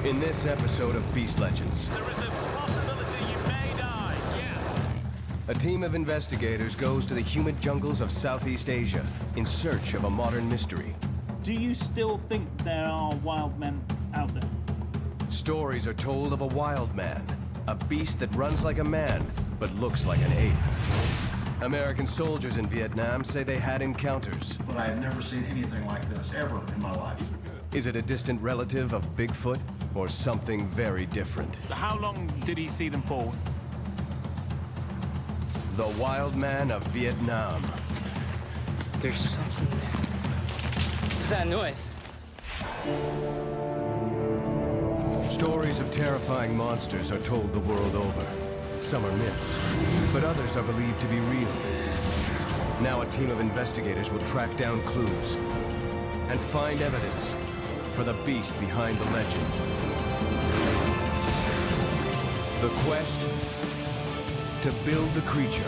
In this episode of Beast Legends, There is a possibility you may die, yeah. a team of investigators goes to the humid jungles of Southeast Asia in search of a modern mystery. Do you still think there are wild men out there? Stories are told of a wild man, a beast that runs like a man but looks like an ape. American soldiers in Vietnam say they had encounters. But I have never seen anything like this, ever in my life. Is it a distant relative of Bigfoot or something very different? How long did he see them for? The Wild Man of Vietnam. There's something there. What's that noise? Stories of terrifying monsters are told the world over. Some are myths, but others are believed to be real. Now a team of investigators will track down clues and find evidence for the beast behind the legend. The quest to build the creature,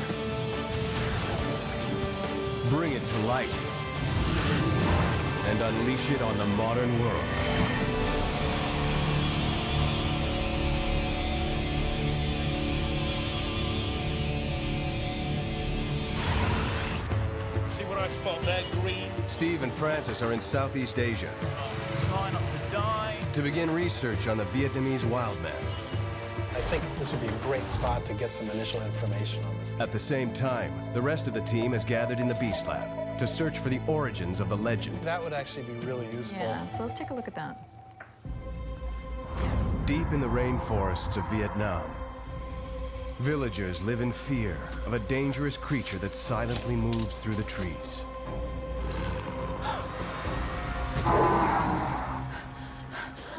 bring it to life, and unleash it on the modern world. See what I spot there, green? Steve and Francis are in Southeast Asia Try not to die. to begin research on the Vietnamese wild man. I think this would be a great spot to get some initial information on this. At the same time, the rest of the team is gathered in the Beast Lab to search for the origins of the legend. That would actually be really useful. Yeah, so let's take a look at that. Deep in the rainforests of Vietnam, villagers live in fear of a dangerous creature that silently moves through the trees.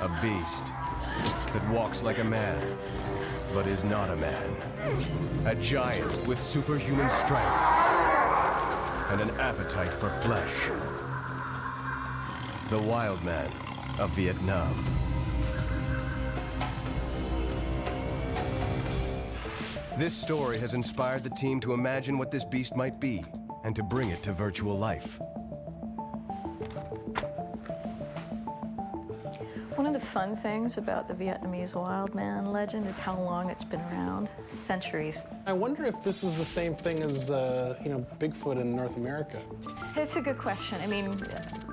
A beast that walks like a man, but is not a man. A giant with superhuman strength and an appetite for flesh. The Wild Man of Vietnam. This story has inspired the team to imagine what this beast might be and to bring it to virtual life. One of the fun things about the Vietnamese wild man legend is how long it's been around. Centuries. I wonder if this is the same thing as, Bigfoot in North America. It's a good question. I mean,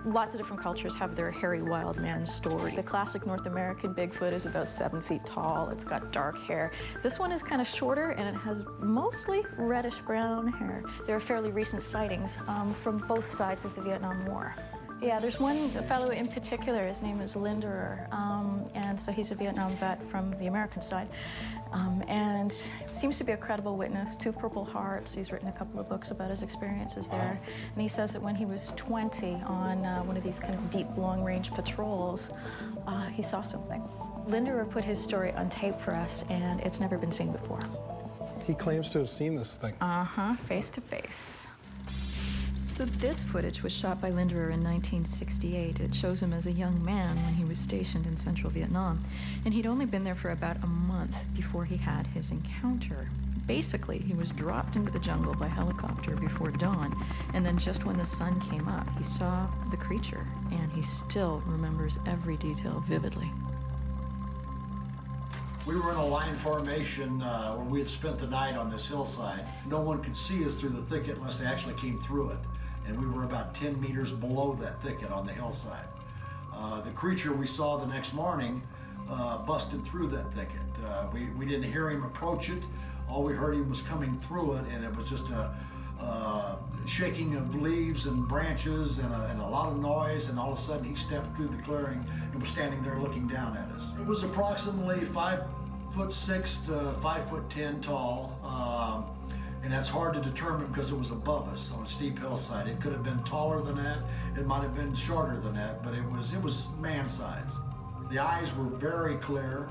lots of different cultures have their hairy wild man story. The classic North American Bigfoot is about 7 feet tall. It's got dark hair. This one is kind of shorter, and it has mostly reddish-brown hair. There are fairly recent sightings from both sides of the Vietnam War. Yeah, there's one fellow in particular, his name is Linderer, and so he's a Vietnam vet from the American side, and seems to be a credible witness, 2 Purple Hearts. He's written a couple of books about his experiences there, and he says that when he was 20 on one of these kind of deep, long-range patrols, he saw something. Linderer put his story on tape for us, and it's never been seen before. He claims to have seen this thing. Face to face. So this footage was shot by Linderer in 1968. It shows him as a young man when he was stationed in central Vietnam. And he'd only been there for about a month before he had his encounter. Basically, he was dropped into the jungle by helicopter before dawn, and then just when the sun came up, he saw the creature, and he still remembers every detail vividly. We were in a line formation where we had spent the night on this hillside. No one could see us through the thicket unless they actually came through it. And we were about 10 meters below that thicket on the hillside. The creature we saw the next morning busted through that thicket. We didn't hear him approach it. All we heard him was coming through it, and it was just a shaking of leaves and branches and a lot of noise, and all of a sudden he stepped through the clearing and was standing there looking down at us. It was approximately 5'6" to 5'10" tall, and that's hard to determine because it was above us on a steep hillside. It could have been taller than that, it might have been shorter than that, but it was man-sized. The eyes were very clear,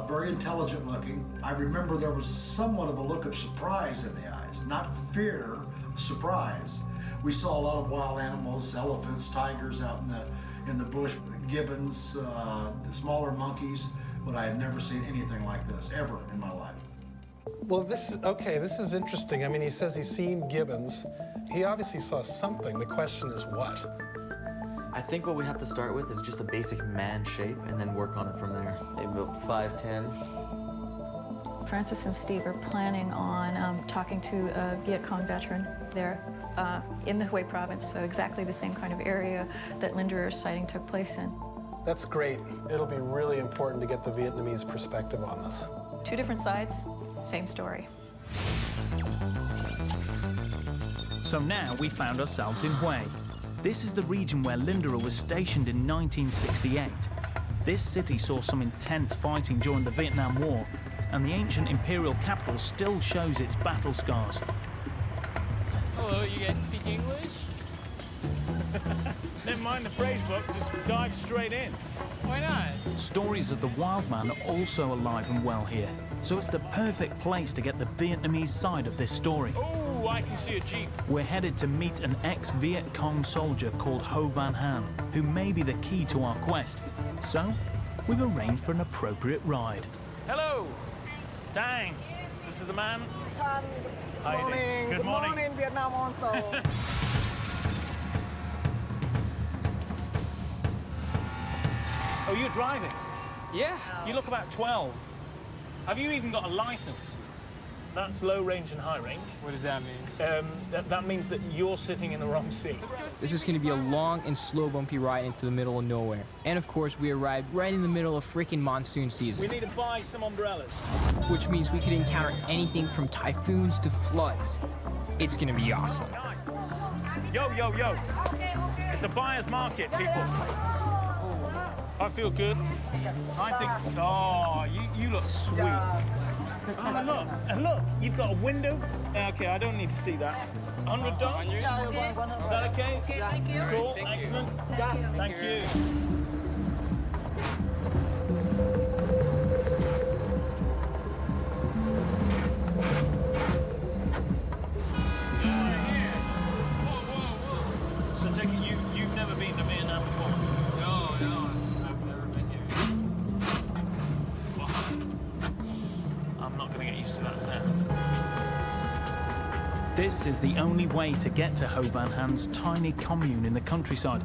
very intelligent looking. I remember there was somewhat of a look of surprise in the eyes, not fear, surprise. We saw a lot of wild animals, elephants, tigers out in the bush, gibbons, smaller monkeys, but I had never seen anything like this ever in my life. Well, this is interesting. I mean, he says he's seen gibbons. He obviously saw something. The question is what? I think what we have to start with is just a basic man shape and then work on it from there. Maybe about 5'10". Francis and Steve are planning on talking to a Viet Cong veteran there in the Hue province, so exactly the same kind of area that Linderer's sighting took place in. That's great. It'll be really important to get the Vietnamese perspective on this. Two different sides, same story. So now we found ourselves in Hue. This is the region where Linderer was stationed in 1968. This city saw some intense fighting during the Vietnam War, and the ancient imperial capital still shows its battle scars. Hello, you guys speak English? Never mind the phrase book, just dive straight in. Why not? Stories of the wild man are also alive and well here, so it's the perfect place to get the Vietnamese side of this story. Oh, I can see a jeep. We're headed to meet an ex-Viet Cong soldier called Ho Van Han, who may be the key to our quest. So, we've arranged for an appropriate ride. Hello. Dang. This is the man. Good morning. Good morning. Vietnam also. Oh, you're driving? Yeah. You look about 12. Have you even got a license? That's low range and high range. What does that mean? That means that you're sitting in the wrong seat. This is going to be a long and slow bumpy ride into the middle of nowhere. And of course, we arrived right in the middle of freaking monsoon season. We need to buy some umbrellas. Which means we could encounter anything from typhoons to floods. It's going to be awesome. Nice. Yo, yo, yo. It's a buyer's market, people. I feel good. I think, oh, you look sweet. Oh, look, you've got a window. Okay, I don't need to see that. $100? Is that okay? Okay, thank you. Cool, excellent. Thank you. So take it you've never been to Vietnam before? No, I've never been here. I'm not going to get used to that sound. This is the only way to get to Ho Van Han's tiny commune in the countryside,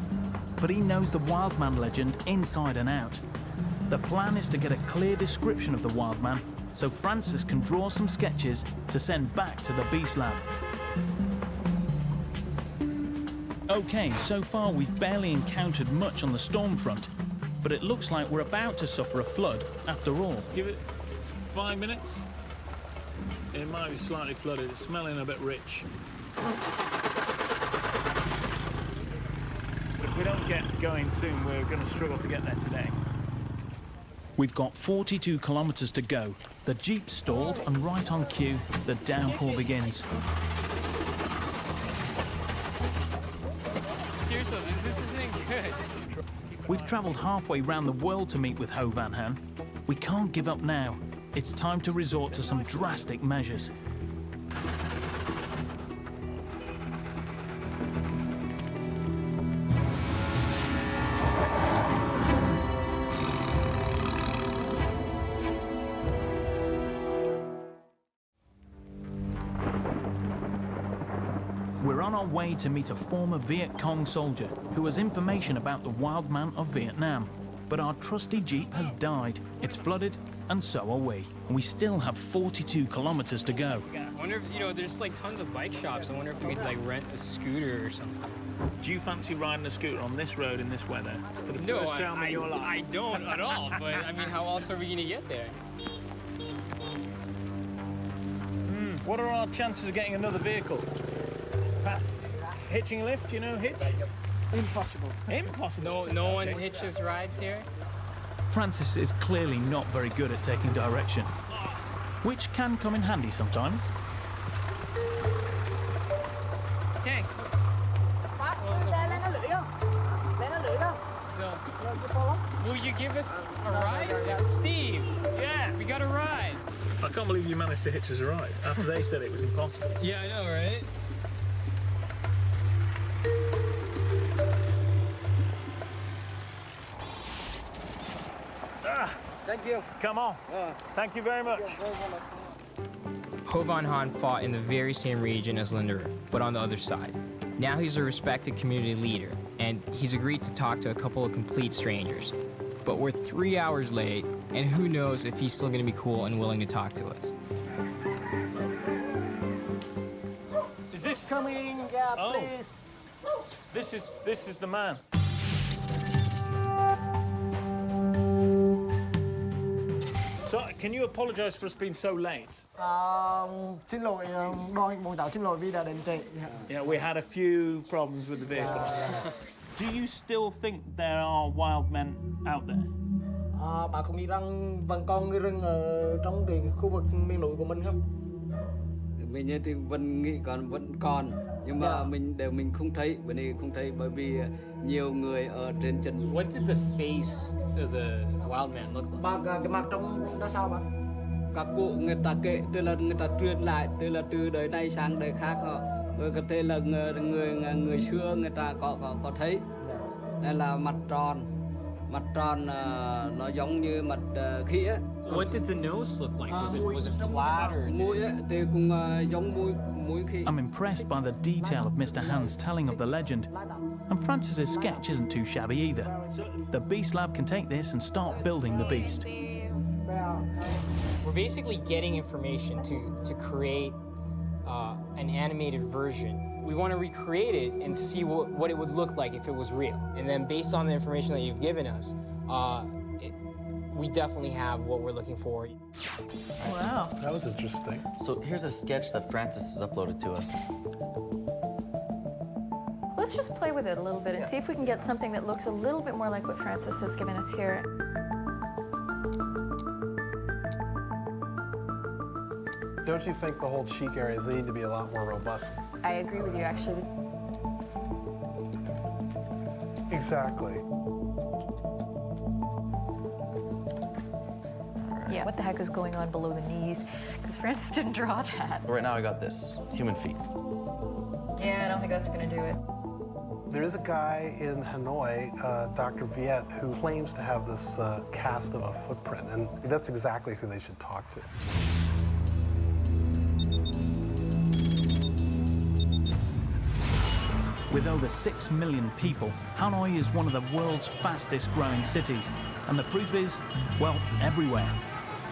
but he knows the wild man legend inside and out. The plan is to get a clear description of the wild man, so Francis can draw some sketches to send back to the Beast Lab. Okay, so far we've barely encountered much on the storm front, but it looks like we're about to suffer a flood after all. Give it 5 minutes. It might be slightly flooded. It's smelling a bit rich. If we don't get going soon, we're going to struggle to get there today. We've got 42 kilometers to go. The Jeep's stalled, and right on cue, the downpour begins. Seriously, this isn't good. We've traveled halfway round the world to meet with Ho Van Han. We can't give up now. It's time to resort to some drastic measures. We're on our way to meet a former Viet Cong soldier who has information about the wild man of Vietnam. But our trusty Jeep has died. It's flooded, and so are we. We still have 42 kilometers to go. I wonder if, there's like tons of bike shops. I wonder if we could like rent a scooter or something. Do you fancy riding a scooter on this road in this weather? For the No, first time in your life? I don't at all. But I mean, how else are we gonna get there? What are our chances of getting another vehicle? Hitching a lift, hitch? Impossible. Impossible. No one hitches rides here. Francis is clearly not very good at taking direction, which can come in handy sometimes. Tank. Will you give us a ride? Steve! Yeah. We got a ride. I can't believe you managed to hitch us a ride after they said it was impossible. Yeah, I know, right? Thank you. Come on. Thank you very much. Ho Van Han fought in the very same region as Linderer, but on the other side. Now he's a respected community leader, and he's agreed to talk to a couple of complete strangers. But we're 3 hours late, and who knows if he's still gonna be cool and willing to talk to us. Is this? Coming, yeah, Oh. please. This is the man. So, can you apologise for us being so late? Xin lỗi, bọn tao xin lỗi vì đã đến trễ. Yeah, we had a few problems with the vehicle. Do you still think there are wild men out there? Bà có nghĩ rằng vẫn còn người rừng ở trong cái khu vực miền núi của mình không? Mình thì vẫn nghĩ vẫn còn, nhưng mà mình không thấy, bởi vì nhiều người ở trên chân. What did the face of the wild man look like? Bà cái mặt trông ra sao bà? Các cụ người ta kể, tức là người ta truyền lại, tức là từ đời này sang đời khác họ, có thể là người xưa người ta có thấy, đây là mặt tròn nó giống như mặt khỉ á. What did the nose look like? Was it flat or? Mũi thì cũng giống mũi khỉ. I'm impressed by the detail of Mr. Hand's telling of the legend, and Francis's sketch isn't too shabby either. The Beast Lab can take this and start building the beast. We're basically getting information to create an animated version. We want to recreate it and see what it would look like if it was real. And then based on the information that you've given us, we definitely have what we're looking for. Wow. That was interesting. So here's a sketch that Francis has uploaded to us. Let's just play with it a little bit and see if we can get something that looks a little bit more like what Francis has given us here. Don't you think the whole cheek areas need to be a lot more robust? I agree with you, actually. Exactly. Yeah, what the heck is going on below the knees? Because Francis didn't draw that. Right now I got this, human feet. Yeah, I don't think that's going to do it. There's a guy in Hanoi, Dr. Viet, who claims to have this cast of a footprint, and that's exactly who they should talk to. With over 6 million people, Hanoi is one of the world's fastest growing cities. And the proof is, well, everywhere.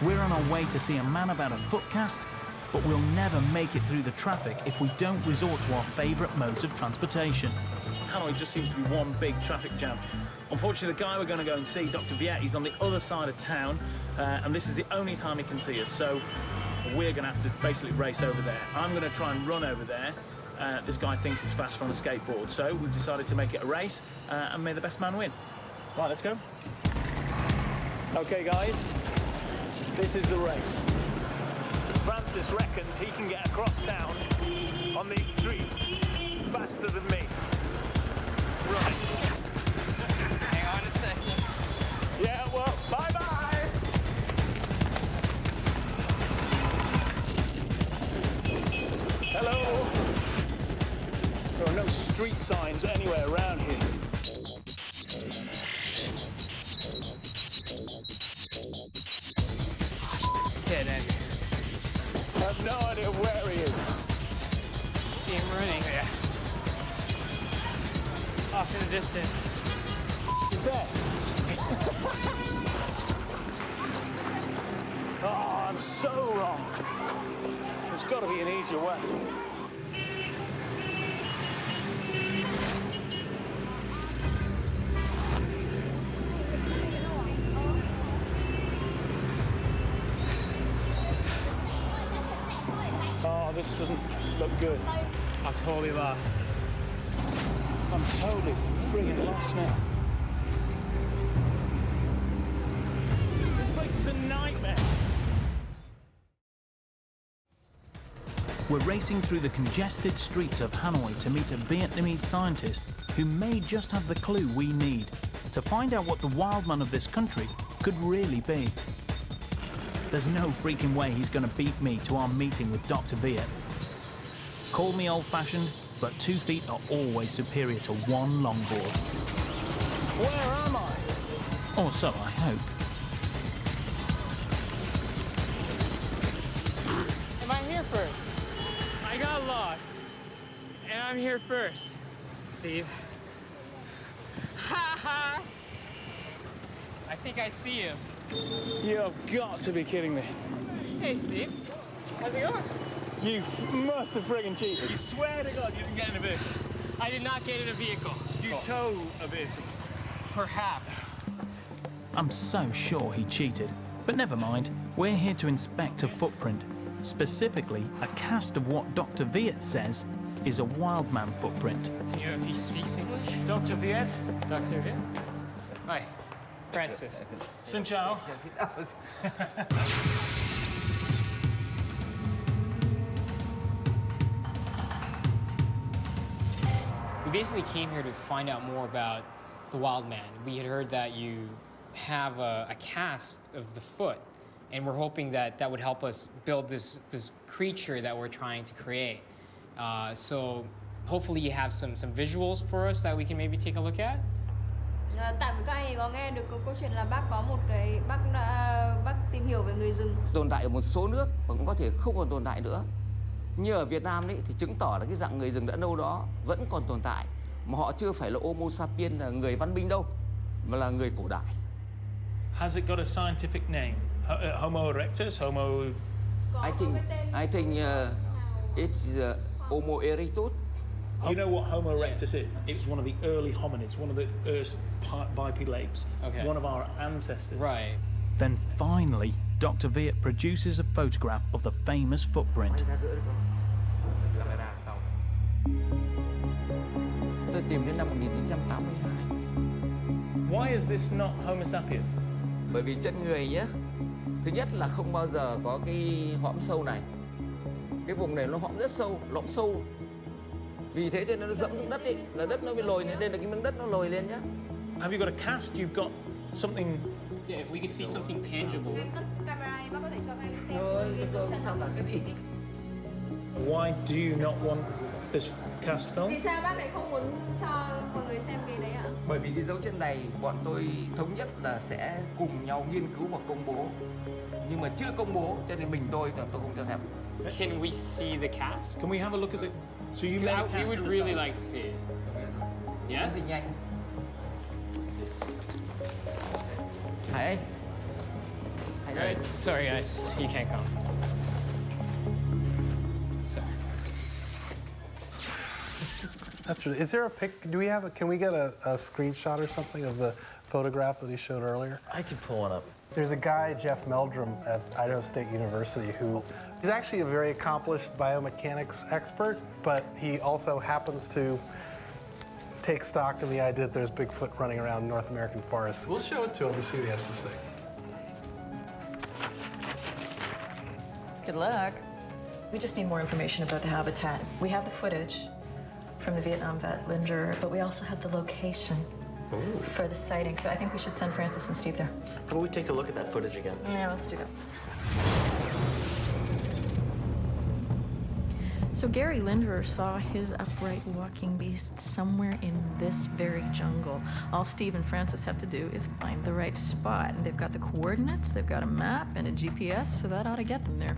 We're on our way to see a man about a footcast, but we'll never make it through the traffic if we don't resort to our favourite modes of transportation. Hanoi just seems to be one big traffic jam. Unfortunately, the guy we're going to go and see, Dr. Viet, he's on the other side of town, and this is the only time he can see us, so we're going to have to basically race over there. I'm going to try and run over there. This guy thinks it's faster on a skateboard, so we've decided to make it a race, and may the best man win. Right, let's go. Okay, guys, this is the race. Francis reckons he can get across town on these streets faster than me. Right. Hang on a second. Yeah, well, bye-bye. Hello. There are no street signs anywhere around here. Dead end. I have no idea where he is. See him running there. Off in the distance. He's there. Oh, I'm so wrong. There's got to be an easier way. Oh, this doesn't look good. I'm totally lost. I'm totally friggin' lost now. This place is a nightmare. We're racing through the congested streets of Hanoi to meet a Vietnamese scientist who may just have the clue we need to find out what the wildman of this country could really be. There's no freaking way he's going to beat me to our meeting with Dr. Viet. Call me old-fashioned, but 2 feet are always superior to 1 longboard. Where am I? Or so I hope. Am I here first? I got lost. And I'm here first. Steve, I think I see him. You've got to be kidding me. Hey, Steve. How's it going? You must have friggin' cheated. You swear to God you didn't get in a vehicle. I did not get in a vehicle. You tow a vehicle. Perhaps. I'm so sure he cheated. But never mind, we're here to inspect a footprint. Specifically, a cast of what Dr. Viet says is a wildman footprint. Do you know if he speaks English? Dr. Viet? Dr. Viet? Hi, Francis. Xin chào. We basically came here to find out more about the wild man. We had heard that you have a cast of the foot, and we're hoping that that would help us build this creature that we're trying to create. So hopefully you have some visuals for us that we can maybe take a look at. Tại các anh có nghe được câu chuyện là bác có một cái bác tìm hiểu về người rừng. Tồn tại ở một số nước và cũng có thể không còn tồn tại nữa. Như ở Việt Nam đấy thì chứng tỏ là cái dạng người rừng đã lâu đó vẫn còn tồn tại, mà họ chưa phải là Homo sapiens, là người văn minh đâu, mà là người cổ đại. Has it got a scientific name? Homo erectus? Homo... I think it's Homo erectus. You know what Homo erectus is? It was one of the early hominids, one of the first bipedal apes. Okay. One of our ancestors. Right. Then finally, Dr. Viet produces a photograph of the famous footprint. Tôi tìm đến năm 1982. Why is this not Homo sapien? Bởi vì chân người nhé. Thứ nhất là không bao giờ có cái hõm sâu này. Cái vùng này nó hõm rất sâu, lõm sâu. Vì thế cho nên nó dẫm xuống đất ấy, là đất nó bị lồi lên, đây là cái miếng đất nó lồi lên nhá. Have you got a cast? You've got something... Yeah, if we could see something tangible. Camera này bác có thể cho các anh xem Rồi, cái bây dấu giờ chân. sao cả cái đi. Why do you not want this cast film? Vì sao bác lại không muốn cho mọi người xem cái đấy ạ? Bởi vì cái dấu chân này bọn tôi thống nhất là sẽ cùng nhau nghiên cứu và công bố. Nhưng mà chưa công bố cho nên tôi không cho xem. Can we see the cast? Can we have a look at the... So you made a We cast would of the really top? like to see it. Yes? Gì nhanh. Hải ơi. Hải ơi. Right. Sorry guys, you can't come. Sorry. That's really, is there a pic? Do we have a? Can we get a screenshot or something of the photograph that he showed earlier? I could pull one up. There's a guy, Jeff Meldrum, at Idaho State University who is actually a very accomplished biomechanics expert, but he also happens to take stock in the idea that there's Bigfoot running around North American forests. We'll show it to him and see what he has to say. Good luck. We just need more information about the habitat. We have the footage from the Vietnam vet, Linder, but we also have the location for the sighting. So I think we should send Francis and Steve there. How about we take a look at that footage again? Yeah, let's do that. So Gary Linderer saw his upright walking beast somewhere in this very jungle. All Steve and Francis have to do is find the right spot. And they've got the coordinates, they've got a map and a GPS, so that ought to get them there.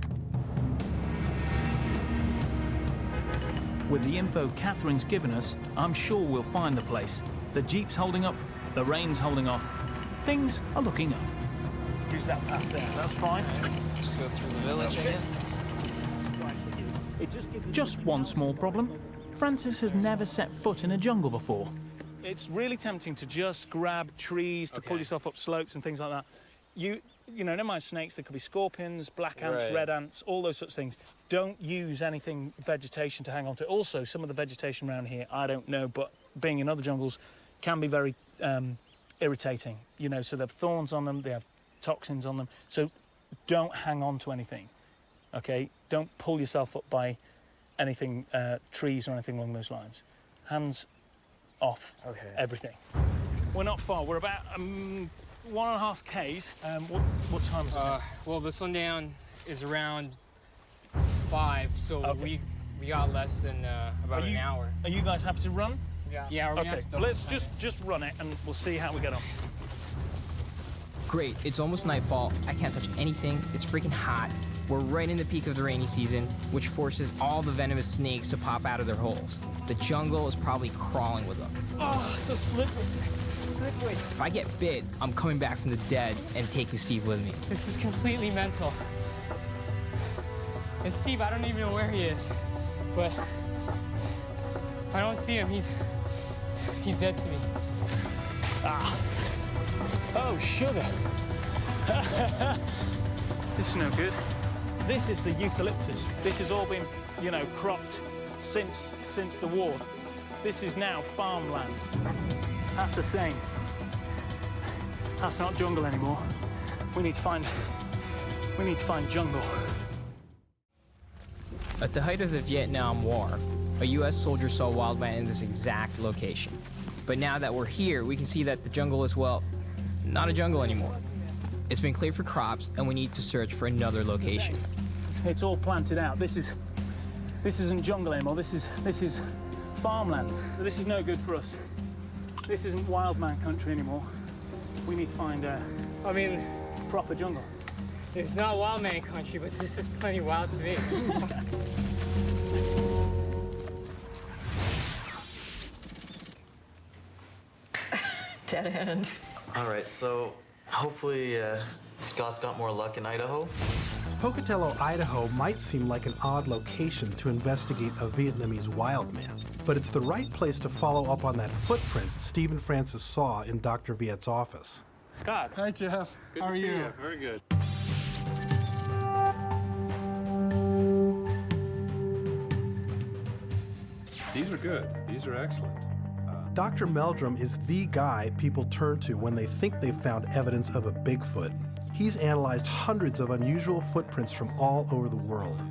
With the info Catherine's given us, I'm sure we'll find the place. The Jeep's holding up, the rain's holding off. Things are looking up. Use that path there, that's fine. Just go through the village, I guess. Just one small problem. Francis has never set foot in a jungle before. It's really tempting to just grab trees to pull yourself up slopes and things like that. You know, never mind snakes, there could be scorpions, black ants, Right. red ants, all those sorts of things. Don't use anything vegetation to hang on to. Also, some of the vegetation around here, I don't know, but being in other jungles can be very irritating. You know, so they have thorns on them, they have toxins on them. So don't hang on to anything, okay? Don't pull yourself up by anything, trees or anything along those lines. Hands off everything. We're not far, we're about 1.5 Ks. What time is it? Well, the sundown is around 5, so we got less than about an hour. Are you guys happy to run? Yeah, we're Okay, let's just run it and we'll see how we get on. Great, it's almost nightfall. I can't touch anything. It's freaking hot. We're right in the peak of the rainy season, which forces all the venomous snakes to pop out of their holes. The jungle is probably crawling with them. Oh, so slippery. If I get bit, I'm coming back from the dead and taking Steve with me. This is completely mental. And Steve, I don't even know where he is. But if I don't see him, he's dead to me. Ah. Oh, sugar. This is no good. This is the eucalyptus. This has all been, you know, cropped since the war. This is now farmland. That's the same. That's not jungle anymore. We need to find jungle. At the height of the Vietnam War, a US soldier saw wildman in this exact location. But now that we're here, we can see that the jungle is, well, not a jungle anymore. It's been cleared for crops, and we need to search for another location. It's all planted out. This isn't jungle anymore. This is farmland. This is no good for us. This isn't wildman country anymore. We need to find proper jungle. It's not wildman country, but this is plenty wild to me. Dead end. All right, so hopefully Scott's got more luck in Idaho. Pocatello, Idaho might seem like an odd location to investigate a Vietnamese wildman, but it's the right place to follow up on that footprint Steve and Francis saw in Dr. Viet's office. Scott. Hi, Jeff. Good How to are see you? you. Very good. These are good. These are excellent. Dr. Meldrum is the guy people turn to when they think they've found evidence of a Bigfoot. He's analyzed hundreds of unusual footprints from all over the world.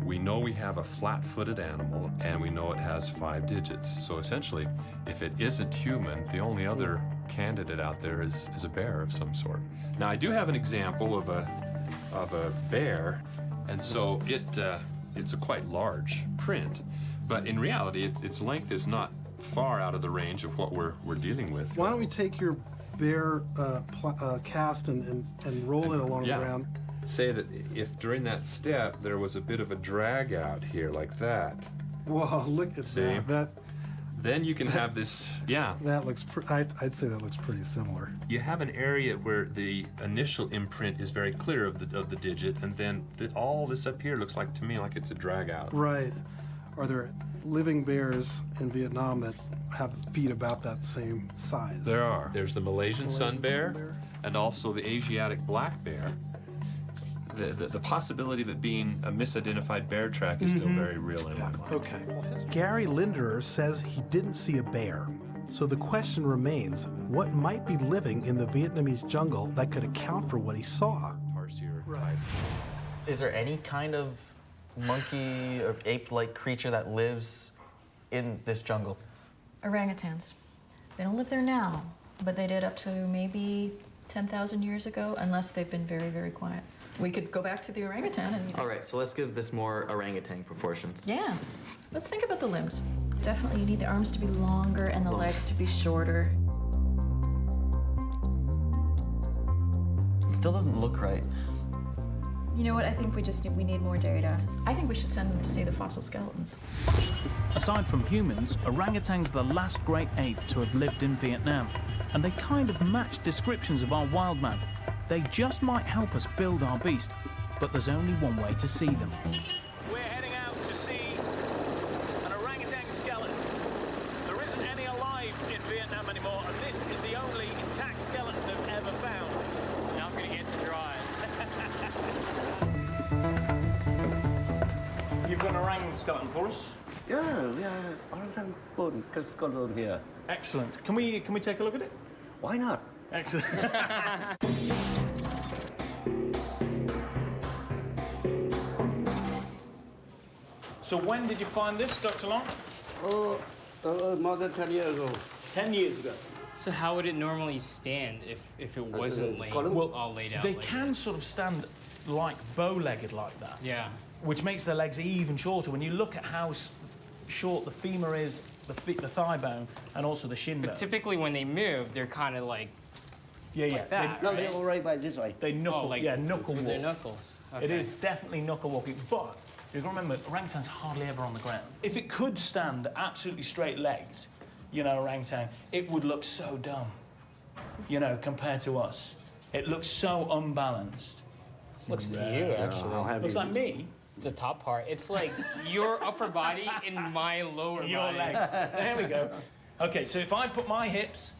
We know we have a flat-footed animal, and we know it has 5 digits. So essentially, if it isn't human, the only other candidate out there is a bear of some sort. Now, I do have an example of a bear, and so it's a quite large print. But in reality, its length is not far out of the range of what we're dealing with. Why don't we take your bear cast and roll it along the ground? Say that if during that step there was a bit of a drag out here like that. Whoa, look at that. Then you can have this, yeah. That looks, I'd say that looks pretty similar. You have an area where the initial imprint is very clear of the digit, and then all this up here looks like, to me, like it's a drag out. Right. Are there living bears in Vietnam that have feet about that same size? There are. There's the Malaysian sun bear and also the Asiatic black bear. The possibility of it being a misidentified bear track is still very real in my mind. Okay. Gary Linderer says he didn't see a bear. So the question remains, what might be living in the Vietnamese jungle that could account for what he saw? Right. Is there any kind of monkey or ape-like creature that lives in this jungle? Orangutans. They don't live there now, but they did up to maybe 10,000 years ago, unless they've been very, very quiet. We could go back to the orangutan and... All right, so let's give this more orangutan proportions. Yeah. Let's think about the limbs. Definitely you need the arms to be longer and the legs to be shorter. It still doesn't look right. You know what? I think we need more data. I think we should send them to see the fossil skeletons. Aside from humans, orangutans are the last great ape to have lived in Vietnam, and they kind of match descriptions of our wildman. They just might help us build our beast, but there's only one way to see them. We're heading out to see an orangutan skeleton. There isn't any alive in Vietnam anymore, and this is the only intact skeleton they've ever found. Now I'm going to get to dry. You've got an orangutan skeleton for us? Yeah, we are orangutan bone skeleton here. Excellent. Can we take a look at it? Why not? Excellent. So when did you find this, Dr. Long? Oh, more than 10 years ago. 10 years ago. So how would it normally stand if it wasn't laid, all laid out? They like can sort of stand like bow-legged like that. Yeah. Which makes their legs even shorter. When you look at how short the femur is, the thigh bone, and also the shin bone. But typically when they move, they're kind of like, like that. No, they go right by this way. They knuckle, knuckle walk. Their knuckles. Okay. It is definitely knuckle walking, but you've got to remember, orangutans hardly ever on the ground. If it could stand absolutely straight legs, you know, orangutan, it would look so dumb. you know, compared to us. It looks so unbalanced. Looks like you, actually. Looks like me. The top part. It's like your upper body in my lower Your body. legs. There we go. Okay, so if I put my hips,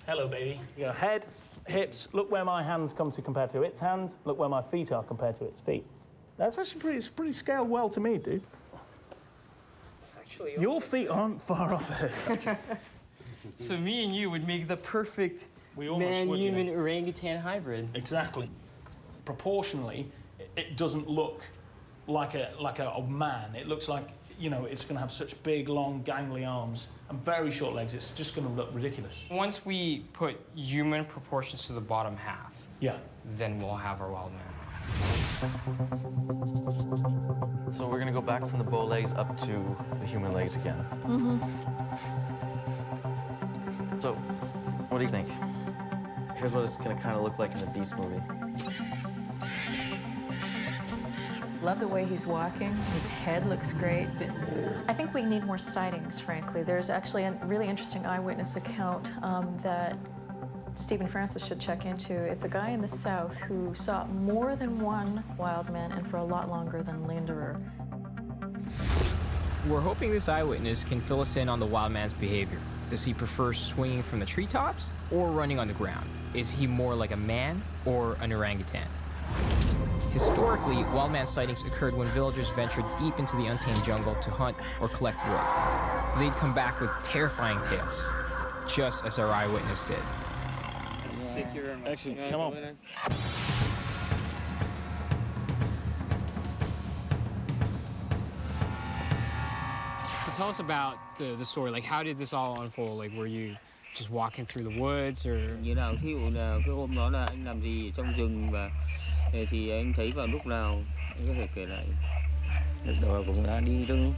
hello, baby. You go head, hips. Look where my hands come to compared to its hands. Look where my feet are compared to its feet. That's actually pretty scaled well to me, dude. It's actually Your feet aren't far off hers. So me and you would make the perfect almost man-human would, orangutan hybrid. Exactly. Proportionally, it doesn't look like a man. It looks like, you know, it's going to have such big, long, gangly arms and very short legs. It's just going to look ridiculous. Once we put human proportions to the bottom half, then we'll have our wild man. So we're gonna go back from the bow legs up to the human legs again. So, what do you think? Here's what it's gonna kind of look like in the Beast movie. Love the way he's walking. His head looks great. But I think we need more sightings, frankly. There's actually a really interesting eyewitness account that Stephen Francis should check into. It's a guy in the South who saw more than one wild man and for a lot longer than Linderer. We're hoping this eyewitness can fill us in on the wild man's behavior. Does he prefer swinging from the treetops or running on the ground? Is he more like a man or an orangutan? Historically, wild man sightings occurred when villagers ventured deep into the untamed jungle to hunt or collect wood. They'd come back with terrifying tales, just as our eyewitness did. Actually, come on. So tell us about the story. Like, how did this all unfold? Like, were you just walking through the woods, or? Như nào, thí dụ là cái hôm đó là anh làm gì trong rừng và thì anh thấy vào lúc nào, anh có thể kể lại. Lúc đó cũng đã đi rừng,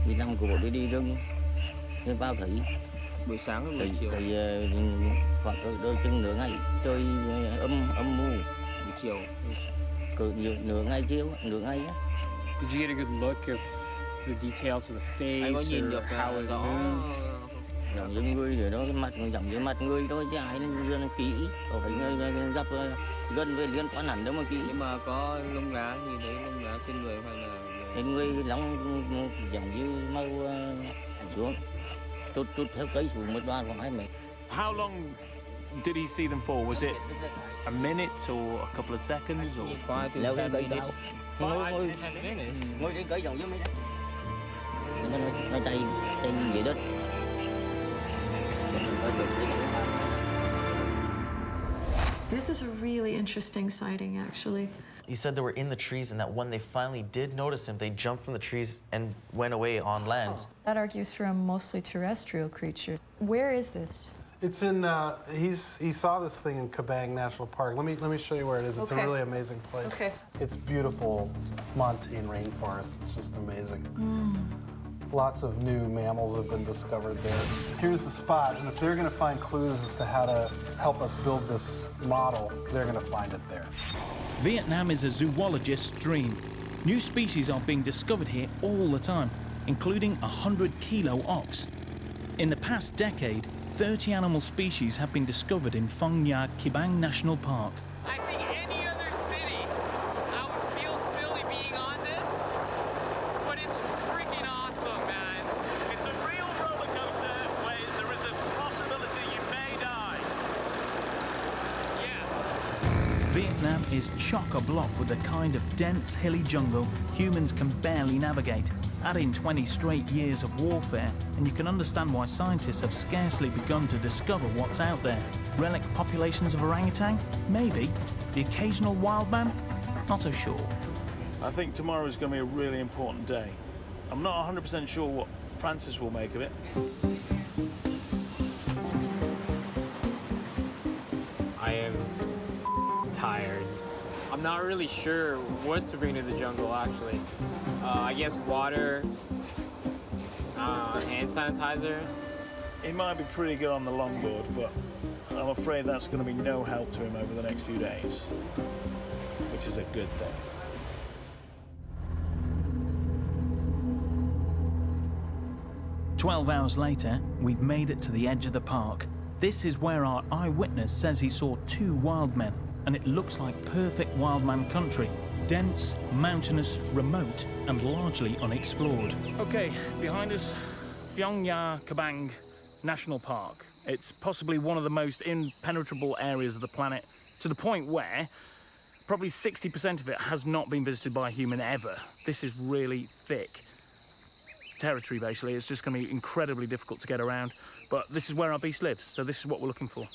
đi năm của bộ đi rừng, nên vào thấy buổi sáng với buổi chiều. Thì khoảng đôi chân nửa ngày trời âm mù buổi chiều, cỡ nửa ngày chiều, nửa ngày á. Did you get a good look of the details of the face or how it moves? Giống như người rồi đó, cái mặt giống như mặt người thôi chứ ai nó kỹ, có phải gặp gần với liên quan hẳn đâu mà kỹ. Nhưng mà có lông lá thì đấy, lông lá trên người hoặc là trên người lông giống như màu xuống, trút theo cây xuống một đoạn khoảng 2 mét. How long did he see them for? Was it a minute or a couple of seconds or 5 to 10 minutes? 5 to 10 minutes. Ngồi trên cây giống như mấy đó. Nó chạy trên dưới đất. This is a really interesting sighting, actually. He said they were in the trees and that when they finally did notice him, they jumped from the trees and went away on land. That argues for a mostly terrestrial creature. Where is this? It's in, he saw this thing in Kabang National Park. Let me show you where it is. It's a really amazing place. Okay. It's beautiful montane rainforest. It's just amazing. Lots of new mammals have been discovered there. Here's the spot, and if they're gonna find clues as to how to help us build this model, they're gonna find it there. Vietnam is a zoologist's dream. New species are being discovered here all the time, including a 100-kilo ox. In the past decade, 30 animal species have been discovered in Phong Nha Kibang National Park. I think any other city, I would feel silly being on this, but it's freaking awesome, man. It's a real roller coaster where there is a possibility you may die. Yeah. Vietnam is chock-a-block with the kind of dense, hilly jungle humans can barely navigate. Add in 20 straight years of warfare, and you can understand why scientists have scarcely begun to discover what's out there. Relic populations of orangutan? Maybe. The occasional wild man? Not so sure. I think tomorrow is going to be a really important day. I'm not 100% sure what Francis will make of it. I am tired. I'm not really sure what to bring to the jungle, actually. I guess water, hand sanitizer. He might be pretty good on the longboard, but I'm afraid that's going to be no help to him over the next few days, which is a good thing. "12 hours later, we've made it to the edge of the park. This is where our eyewitness says he saw 2 wild men, and it looks like perfect wildman country. Dense, mountainous, remote, and largely unexplored. Okay, behind us, Phang Nga Kabang National Park. It's possibly one of the most impenetrable areas of the planet, to the point where probably 60% of it has not been visited by a human ever. This is really thick territory, basically. It's just going to be incredibly difficult to get around, but this is where our beast lives, so this is what we're looking for.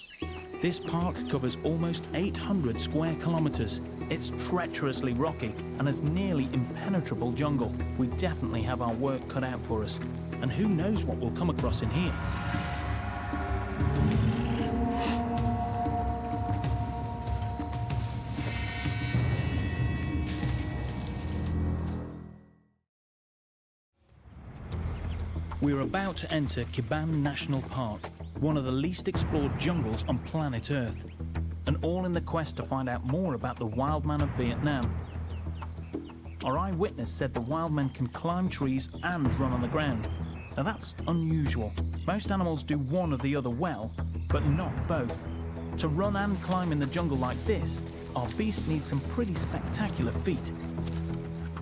This park covers almost 800 square kilometres. It's treacherously rocky and has nearly impenetrable jungle. We definitely have our work cut out for us. And who knows what we'll come across in here. We're about to enter Kiban National Park, one of the least explored jungles on planet Earth, and all in the quest to find out more about the wildman of Vietnam. Our eyewitness said the wildmen can climb trees and run on the ground. Now that's unusual. Most animals do one or the other well, but not both. To run and climb in the jungle like this, our beast needs some pretty spectacular feat.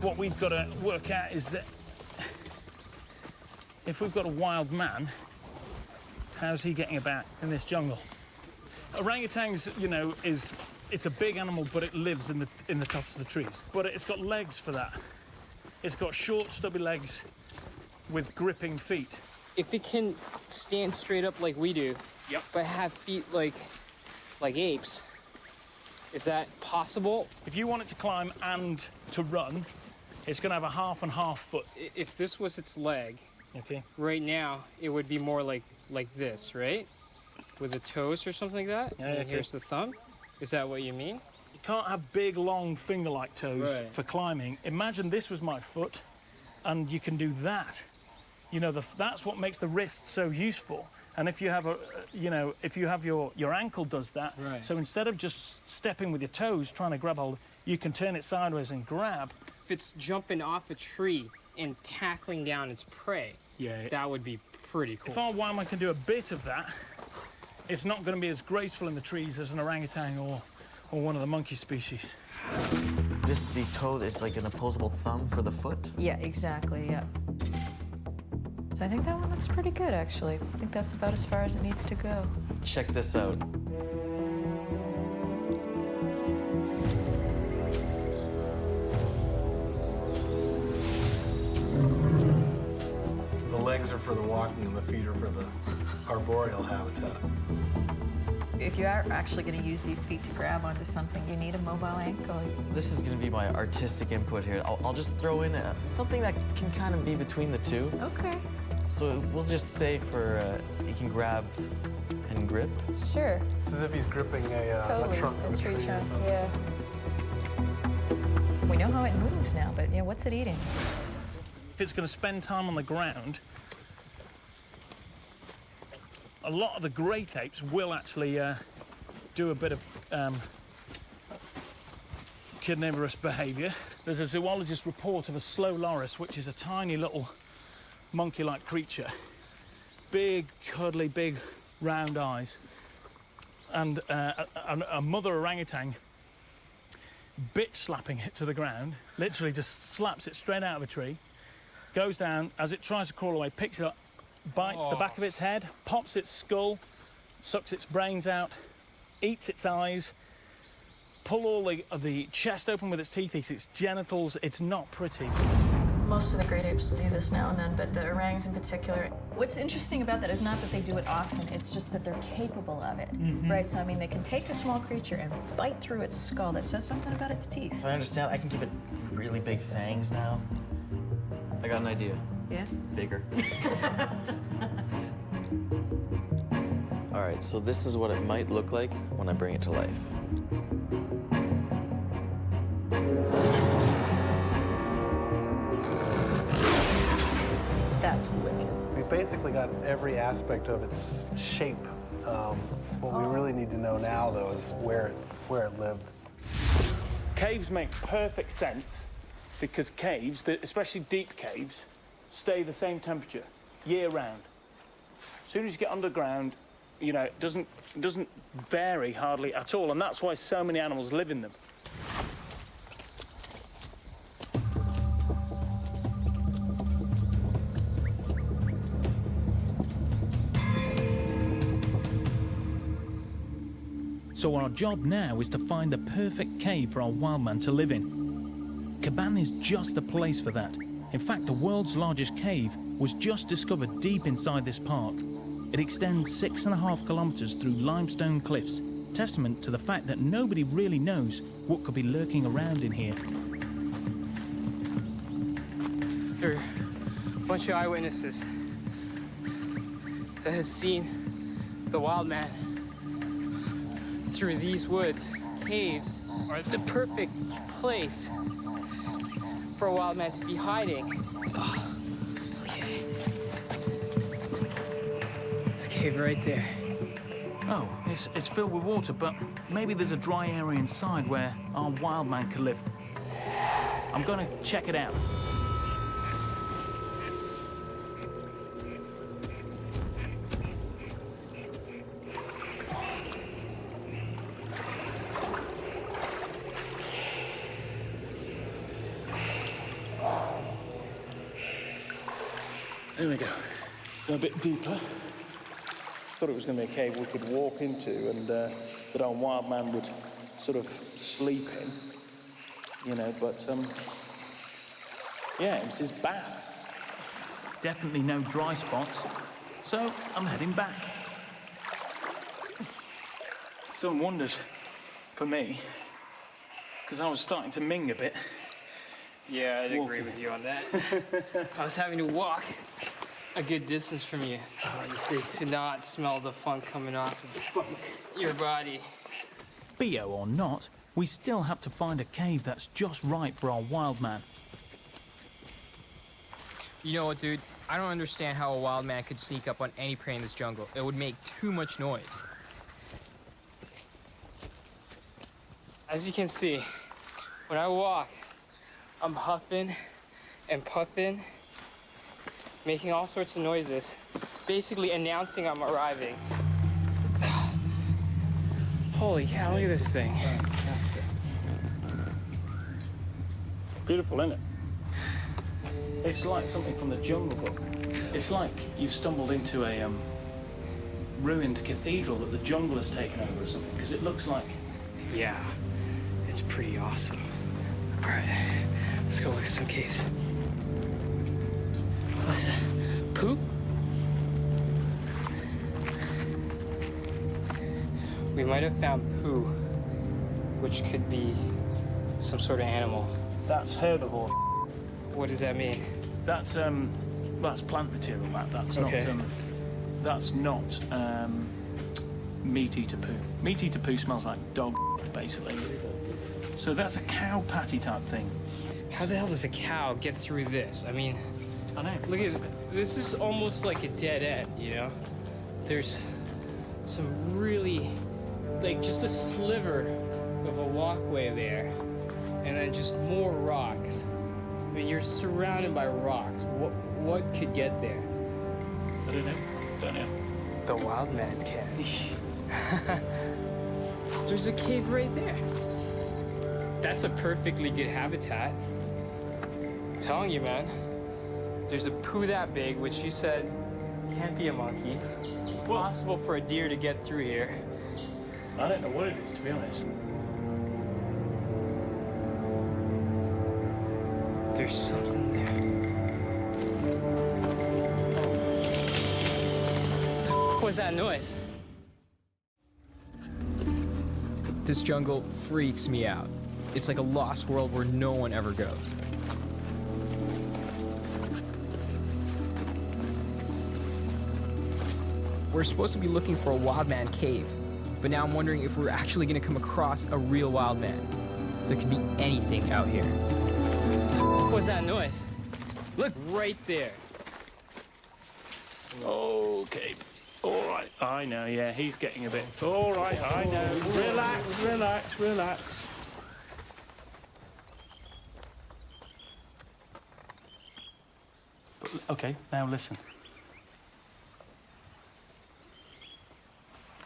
What we've got to work out is that if we've got a wild man, how's he getting about in this jungle? Orangutans, you know, it's a big animal, but it lives in the tops of the trees. But it's got legs for that. It's got short, stubby legs with gripping feet. If it can stand straight up like we do, yep, but have feet like apes, is that possible? If you want it to climb and to run, it's going to have a half and half foot. If this was its leg, okay, right now it would be more like this, right? With the toes or something like that. Yeah, and okay. Here's the thumb. Is that what you mean? You can't have big, long finger-like toes right. for climbing. Imagine this was my foot, and you can do that. You know, that's what makes the wrist so useful. And if you have if you have your ankle does that. Right. So instead of just stepping with your toes trying to grab hold, you can turn it sideways and grab. If it's jumping off a tree and tackling down its prey, yeah, that would be pretty cool. If our wildman can do a bit of that, it's not going to be as graceful in the trees as an orangutan or one of the monkey species. The toe is like an opposable thumb for the foot? Yeah, exactly, yeah. So I think that one looks pretty good, actually. I think that's about as far as it needs to go. Check this out. The legs are for the walking and the feet are for the arboreal habitat. If you are actually going to use these feet to grab onto something, you need a mobile ankle. This is going to be my artistic input here. I'll just throw in something that can kind of be between the two. Okay. So we'll just say he can grab and grip. Sure. It's as if he's gripping a totally. trunk. A tree trunk, yeah. We know how it moves now, but yeah, what's it eating? If it's going to spend time on the ground, a lot of the great apes will actually do a bit of carnivorous behavior. There's a zoologist report of a slow loris, which is a tiny little monkey-like creature. Big, cuddly, big, round eyes. And a mother orangutan bitch slapping it to the ground, literally just slaps it straight out of a tree, goes down, as it tries to crawl away, picks it up, bites the back of its head, pops its skull, sucks its brains out, eats its eyes, pull all the chest open with its teeth, eats its genitals. It's not pretty. Most of the great apes do this now and then, but the orangs in particular. What's interesting about that is not that they do it often, it's just that they're capable of it, right? So, I mean, they can take a small creature and bite through its skull. That says something about its teeth. If I understand, I can give it really big fangs now. I got an idea. Yeah? Bigger. All right, so this is what it might look like when I bring it to life. That's wicked. We've basically got every aspect of its shape. What we really need to know now, though, is where it lived. Caves make perfect sense because caves, especially deep caves, stay the same temperature year round. As soon as you get underground, You know, it doesn't vary hardly at all, and that's why so many animals live in them. So our job now is to find the perfect cave for our wildman to live in. Caban is just the place for that. In fact, the world's largest cave was just discovered deep inside this park. It extends 6.5 kilometers through limestone cliffs, testament to the fact that nobody really knows what could be lurking around in here. There are a bunch of eyewitnesses that has seen the wild man through these woods. Caves are the perfect place for a wild man to be hiding. Oh, okay. This cave right there. Oh, it's filled with water, but maybe there's a dry area inside where our wildman could live. I'm gonna check it out. There we go. Go a bit deeper. Thought it was going to be a cave we could walk into and that our wild man would sort of sleep in, you know, but yeah, it was his bath. Definitely no dry spots, so I'm heading back. It's done wonders for me, because I was starting to ming a bit. Yeah, I'd agree with you on that. I was having to walk a good distance from you, to not smell the funk coming off of your body. BO or not, we still have to find a cave that's just right for our wild man. You know what, dude? I don't understand how a wild man could sneak up on any prey in this jungle. It would make too much noise. As you can see, when I walk, I'm huffing and puffing, making all sorts of noises, basically announcing I'm arriving. Holy cow, look at this thing. Beautiful, isn't it? It's like something from the Jungle Book. It's like you've stumbled into a ruined cathedral that the jungle has taken over or something, because it looks like... Yeah, it's pretty awesome. All right, let's go look at some caves. What's that? Poop? We might have found poo, which could be some sort of animal. That's herbivore. What does that mean? That's plant material. That's okay. That's not meat eater poo. Meat eater poo smells like dog, basically. So that's a cow patty type thing. How the hell does a cow get through this? I mean, I know. Look at this. Is almost like a dead end, you know? There's some really, like, just a sliver of a walkway there, and then just more rocks. I mean, you're surrounded by rocks. What could get there? I don't know. Don't know. The wild man can. There's a cave right there. That's a perfectly good habitat. I'm telling you, man. There's a poo that big, which you said can't be a monkey. Possible for a deer to get through here. I don't know what it is, to be honest. There's something there. What was that noise? This jungle freaks me out. It's like a lost world where no one ever goes. We're supposed to be looking for a wildman cave, but now I'm wondering if we're actually going to come across a real wildman. There could be anything out here. What was that noise? Look, right there. Okay. All right. I know, yeah, he's getting a bit... All right, I know. Relax, relax, relax. Okay, now listen.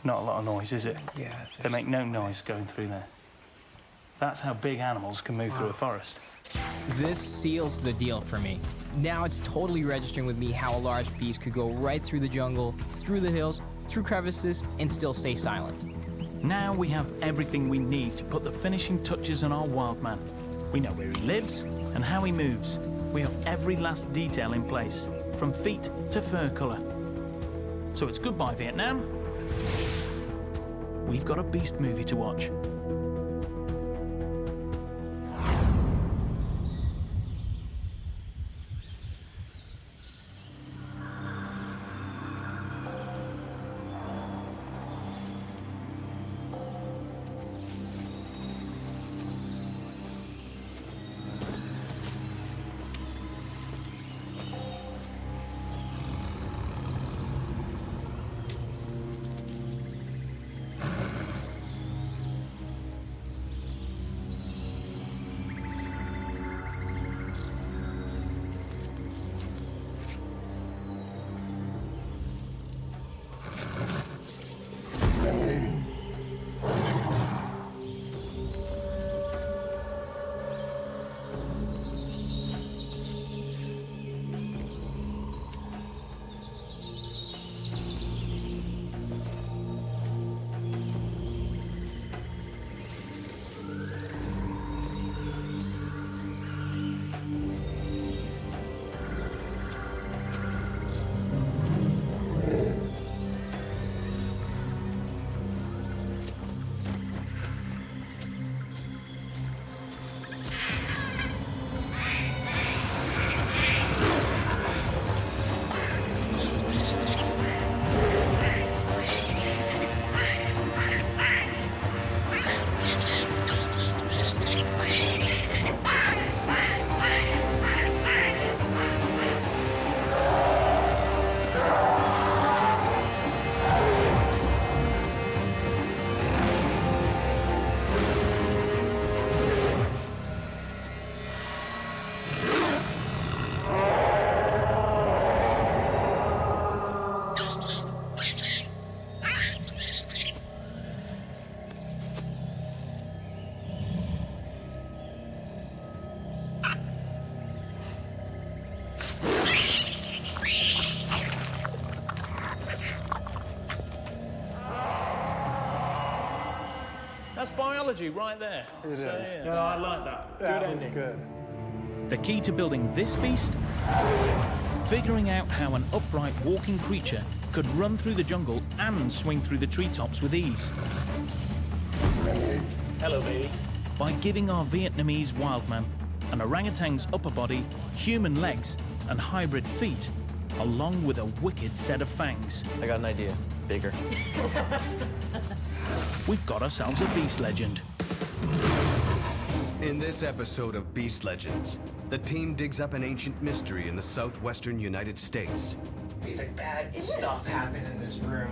Not a lot of noise, is it? Yeah. They make no noise going through there. That's how big animals can move through a forest. This seals the deal for me. Now it's totally registering with me how a large beast could go right through the jungle, through the hills, through crevices, and still stay silent. Now we have everything we need to put the finishing touches on our wild man. We know where he lives and how he moves. We have every last detail in place, from feet to fur colour. So it's goodbye, Vietnam. We've got a beast movie to watch. That's biology right there. It is. Yeah, I like that. That Good was ending. good. The key to building this beast? Figuring out how an upright walking creature could run through the jungle and swing through the treetops with ease. Hello, baby. By giving our Vietnamese wildman an orangutan's upper body, human legs, and hybrid feet, along with a wicked set of fangs. I got an idea. Bigger. We've got ourselves a beast legend. In this episode of Beast Legends, the team digs up an ancient mystery in the southwestern United States. It's like bad stuff happened in this room.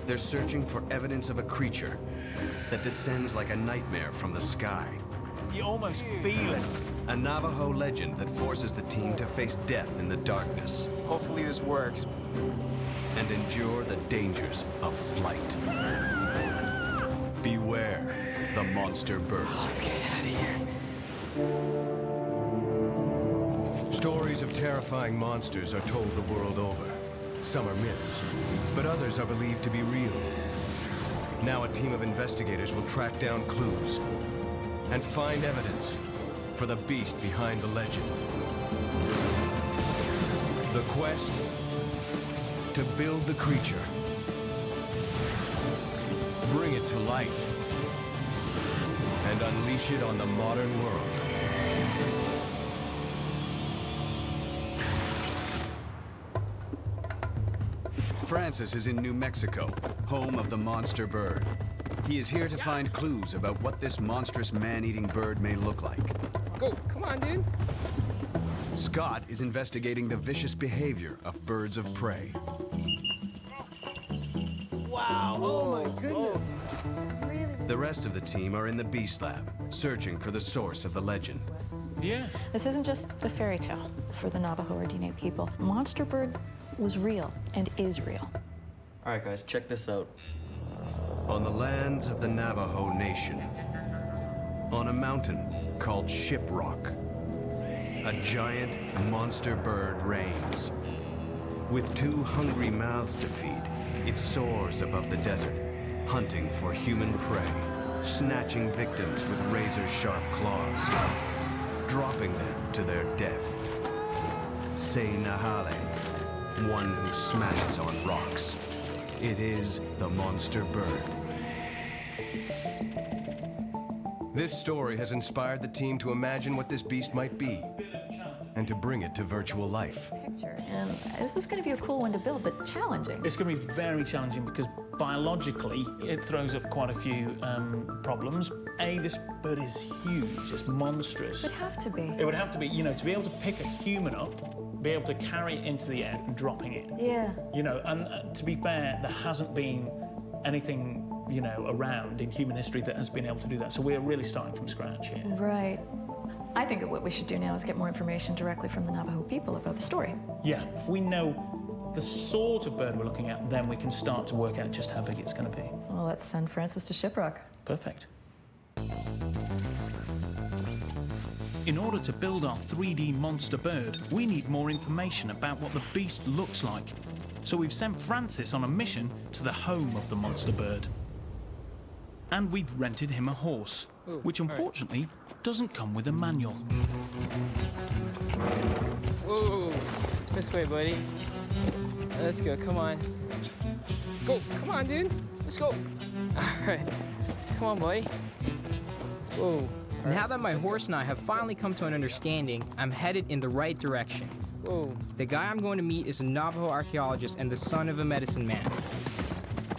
They're searching for evidence of a creature that descends like a nightmare from the sky. You almost feel it. A Navajo legend that forces the team to face death in the darkness. Hopefully this works. And endure the dangers of flight. Beware the monster bird. Let's get out of here. Stories of terrifying monsters are told the world over. Some are myths, but others are believed to be real. Now a team of investigators will track down clues and find evidence for the beast behind the legend. The quest to build the creature, bring it to life, and unleash it on the modern world. Francis is in New Mexico, home of the monster bird. He is here to find clues about what this monstrous man-eating bird may look like. Go, come on, dude. Scott is investigating the vicious behavior of birds of prey. Wow. Oh my goodness. The rest of the team are in the Beast Lab, searching for the source of the legend. Yeah. This isn't just a fairy tale for the Navajo or Diné people. Monster bird was real and is real. All right, guys, check this out. on the lands of the Navajo Nation, on a mountain called Shiprock, a giant monster bird reigns. With 2 hungry mouths to feed, it soars above the desert, hunting for human prey, snatching victims with razor-sharp claws, dropping them to their death. Say Nahale, one who smashes on rocks. It is the monster bird. This story has inspired the team to imagine what this beast might be and to bring it to virtual life. And this is going to be a cool one to build, but challenging. It's going to be very challenging because biologically it throws up quite a few problems. This bird is huge, it's monstrous. It would have to be. It would have to be, you know, to be able to pick a human up, be able to carry it into the air and dropping it. Yeah. You know, and to be fair, there hasn't been anything, you know, around in human history that has been able to do that. So we're really starting from scratch here. Right. I think that what we should do now is get more information directly from the Navajo people about the story. Yeah, if we know the sort of bird we're looking at, then we can start to work out just how big it's going to be. Well, let's send Francis to Shiprock. Perfect. In order to build our 3D monster bird, we need more information about what the beast looks like. So we've sent Francis on a mission to the home of the monster bird. And we've rented him a horse, which unfortunately doesn't come with a manual. Whoa, this way, buddy. Let's go, come on. Go, come on, dude. Let's go. All right, come on, buddy. Whoa. Now that my horse and I have finally come to an understanding, I'm headed in the right direction. Whoa. The guy I'm going to meet is a Navajo archaeologist and the son of a medicine man.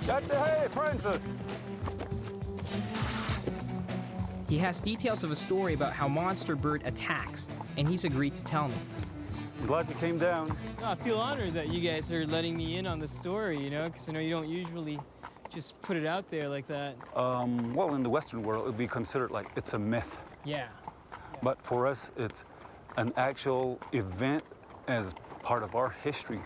Get the hay, Francis! He has details of a story about how monster bird attacks, and he's agreed to tell me. I'm glad you came down. Oh, I feel honored that you guys are letting me in on the story, you know, because I know you don't usually just put it out there like that. Well, in the Western world, it would be considered like it's a myth. Yeah. But for us, it's an actual event as part of our history.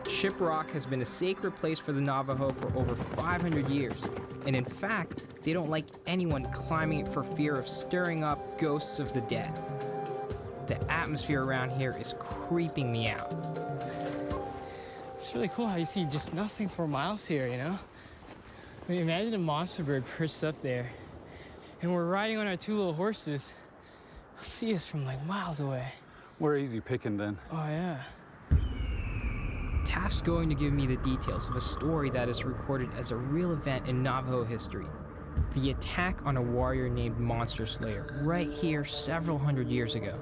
Shiprock has been a sacred place for the Navajo for over 500 years. And in fact, they don't like anyone climbing it for fear of stirring up ghosts of the dead. The atmosphere around here is creeping me out. It's really cool how you see just nothing for miles here, you know? I mean, imagine a monster bird perched up there, and we're riding on our 2 little horses. I'll see us from like miles away. We're easy picking then. Oh, yeah. Taft's going to give me the details of a story that is recorded as a real event in Navajo history. The attack on a warrior named Monster Slayer, right here several hundred years ago.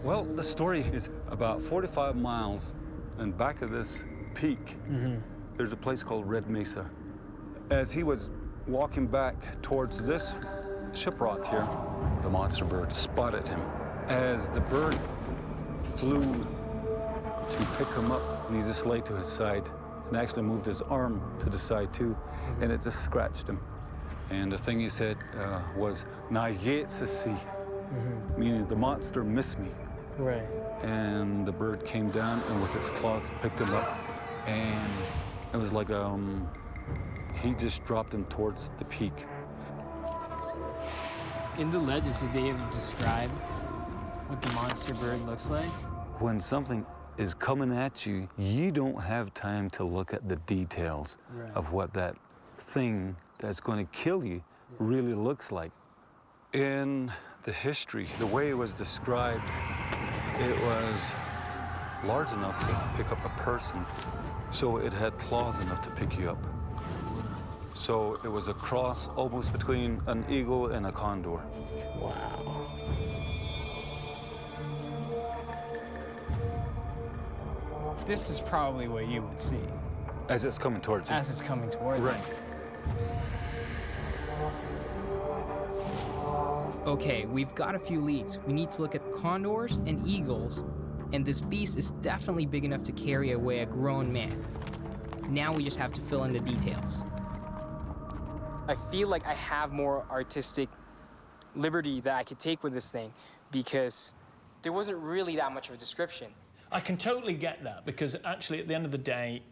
Well, the story is about 45 miles, and back of this peak, there's a place called Red Mesa. As he was walking back towards this Shiprock here, the monster bird spotted him. As the bird flew to pick him up, and he just lay to his side and actually moved his arm to the side too, and it just scratched him. And the thing he said was, "Na yetsasi," meaning the monster missed me. Right. And the bird came down and with its claws picked him up, and it was like he just dropped him towards the peak. In the legends, did they ever describe what the monster bird looks like? When something is coming at you, you don't have time to look at the details of what that thing that's going to kill you really looks like. In the history, the way it was described, it was large enough to pick up a person, so it had claws enough to pick you up. So it was a cross almost between an eagle and a condor. Wow. This is probably what you would see. As it's coming towards you. As it's coming towards you. Okay, we've got a few leads. We need to look at condors and eagles, and this beast is definitely big enough to carry away a grown man. Now we just have to fill in the details. I feel like I have more artistic liberty that I could take with this thing because there wasn't really that much of a description. I can totally get that because actually at the end of the day,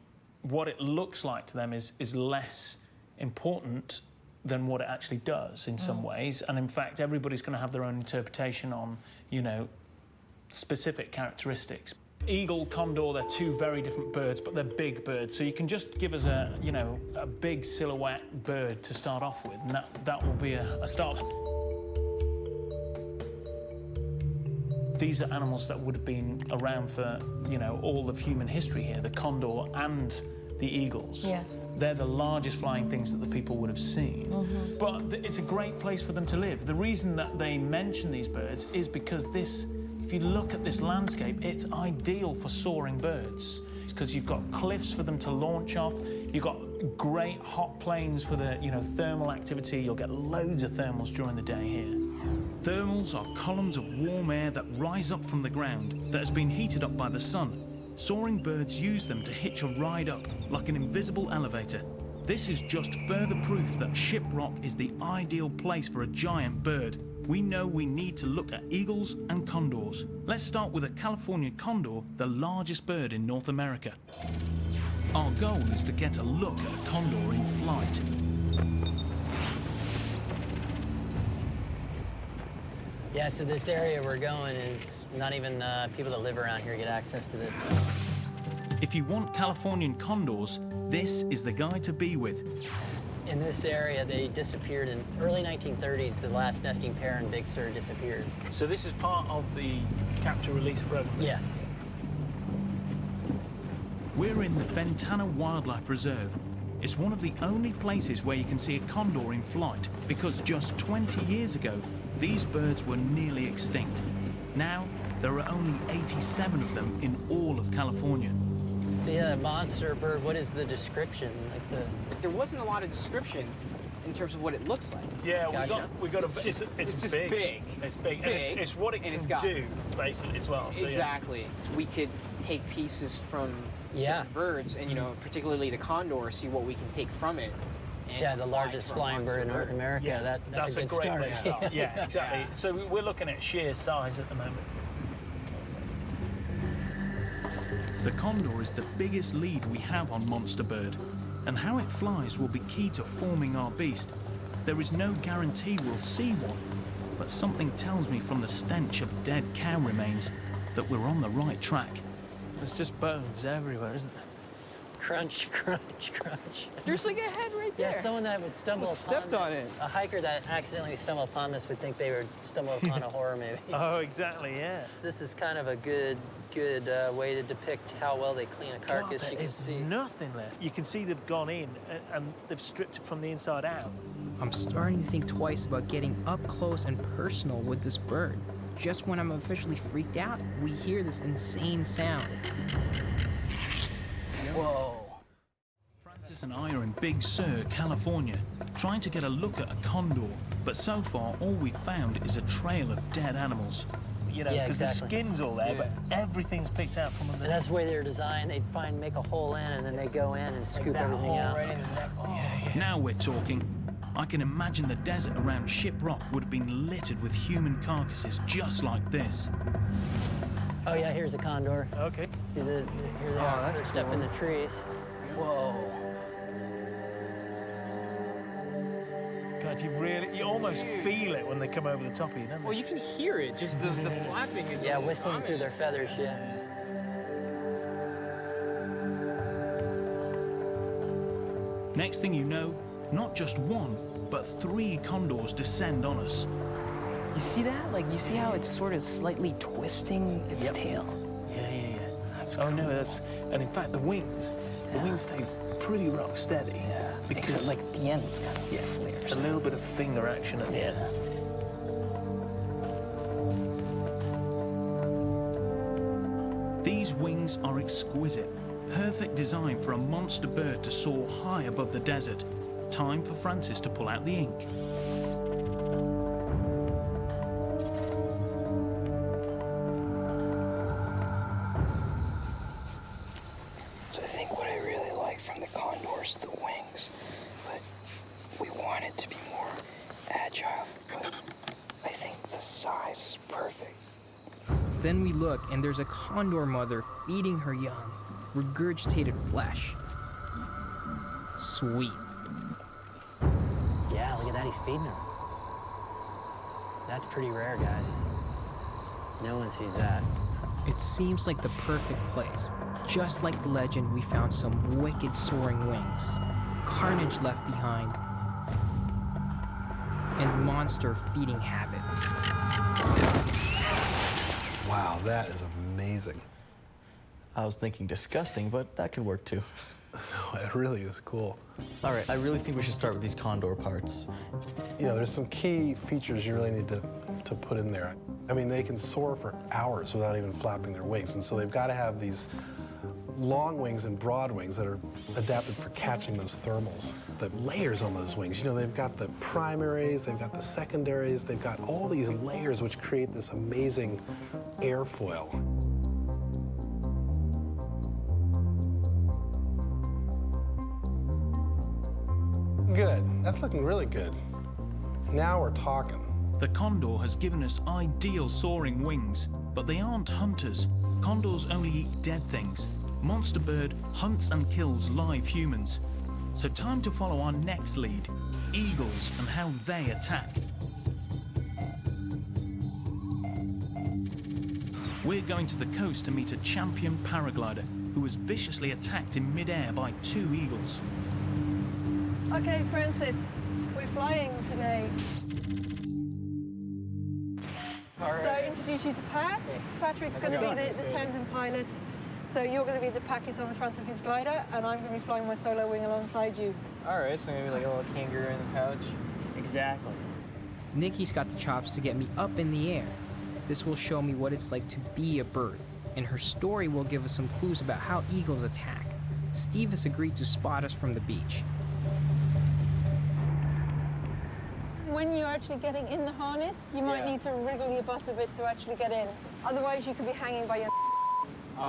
what it looks like to them is less important than what it actually does in some ways. And in fact, everybody's going to have their own interpretation on, you know, specific characteristics. Eagle, condor, they're two very different birds, but they're big birds. So you can just give us a, you know, a big silhouette bird to start off with, and that will be a start. These are animals that would have been around for, you know, all of human history here, the condor and the eagles. Yeah. They're the largest flying things that the people would have seen. But it's a great place for them to live. The reason that they mention these birds is because this, if you look at this landscape, it's ideal for soaring birds. It's because you've got cliffs for them to launch off. You've got great hot plains for the, you know, thermal activity. You'll get loads of thermals during the day here. Thermals are columns of warm air that rise up from the ground that has been heated up by the sun. Soaring birds use them to hitch a ride up, like an invisible elevator. This is just further proof that Shiprock is the ideal place for a giant bird. We know we need to look at eagles and condors. Let's start with a California condor, the largest bird in North America. Our goal is to get a look at a condor in flight. Yeah, so this area we're going is not even people that live around here get access to this. If you want Californian condors, this is the guy to be with. In this area, they disappeared in early 1930s. The last nesting pair in Big Sur disappeared. So this is part of the capture-release program? Yes. We're in the Ventana Wildlife Reserve. It's one of the only places where you can see a condor in flight, because just 20 years ago, these birds were nearly extinct. Now, there are only 87 of them in all of California. So yeah, monster bird, what is the description? There wasn't a lot of description in terms of what it looks like. Yeah, Gotcha. we got it's a, just it's big. big. It's big. And it's what it can do, basically, as well. So, exactly. Yeah. We could take pieces from Yeah. certain birds, and you know, particularly the condor, see what we can take from it. And yeah, the largest flying bird in North America. Yeah, that's a good great start. place to start. Yeah, exactly. So we're looking at sheer size at the moment. The condor is the biggest lead we have on monster bird, and how it flies will be key to forming our beast. There is no guarantee we'll see one, but something tells me from the stench of dead cow remains that we're on the right track. There's just bones everywhere, isn't there? Crunch, crunch, crunch. There's like a head right there. Yeah, someone that would stumble upon stepped on it. A hiker that accidentally stumbled upon this would think they would stumble upon a horror movie. Oh, exactly, yeah. This is kind of a good way to depict how well they clean a carcass. God, you can see nothing left. You can see they've gone in and they've stripped it from the inside out. I'm starting to think twice about getting up close and personal with this bird. Just when I'm officially freaked out, we hear this insane sound. Whoa. Francis and I are in Big Sur, California, trying to get a look at a condor, but so far all we've found is a trail of dead animals. You know, because the skin's all there, but everything's picked out from under. And that's the way they're designed. They'd make a hole in, and then they go in and scoop everything out. Right in the neck. Yeah. Now we're talking. I can imagine the desert around Shiprock would have been littered with human carcasses just like this. Oh yeah, here's a condor. Okay. See here they are. That's They're stuck in the trees. Whoa. God, you almost feel it when they come over the top of you, don't they? Well, you can hear it. Just the flapping is. Yeah, whistling through their feathers. Yeah. Next thing you know, not just one, but 3 condors descend on us. You see that? Like, you see how it's sort of slightly twisting its tail? Yeah. That's cool. No, and in fact, the wings stay pretty rock steady. Yeah. Because except, like, at the end, it's kind of flares. A little bit of finger action at the end. These wings are exquisite. Perfect design for a monster bird to soar high above the desert. Time for Francis to pull out the ink. So I think what I really like from the condor is the wings, but we want it to be more agile, but I think the size is perfect. Then we look, and there's a condor mother feeding her young, regurgitated flesh. sweet. Yeah, look at that, he's feeding her. That's pretty rare, guys. No one sees that. It seems like the perfect place. Just like the legend, we found some wicked soaring wings, carnage left behind, and monster feeding habits. Wow, that is amazing. I was thinking disgusting, but that could work too. No, it really is cool. All right, I really think we should start with these condor parts. You know, there's some key features you really need to put in there. I mean, they can soar for hours without even flapping their wings, and so they've got to have these long wings and broad wings that are adapted for catching those thermals. The layers on those wings, you know, they've got the primaries, they've got the secondaries, they've got all these layers which create this amazing airfoil. Good, that's looking really good. Now we're talking. The condor has given us ideal soaring wings, but they aren't hunters. Condors only eat dead things. Monster Bird hunts and kills live humans. So time to follow our next lead, eagles and how they attack. We're going to the coast to meet a champion paraglider who was viciously attacked in mid-air by 2 eagles. Okay, Francis, we're flying today. All right. So I introduce you to Pat. Patrick's going to be the tandem pilot. So you're going to be the packet on the front of his glider, and I'm going to be flying my solo wing alongside you. All right, so maybe like a little kangaroo in the pouch. Exactly. Nikki's got the chops to get me up in the air. This will show me what it's like to be a bird, and her story will give us some clues about how eagles attack. Steve has agreed to spot us from the beach. When you're actually getting in the harness, you might need to wriggle your butt a bit to actually get in. Otherwise, you could be hanging by your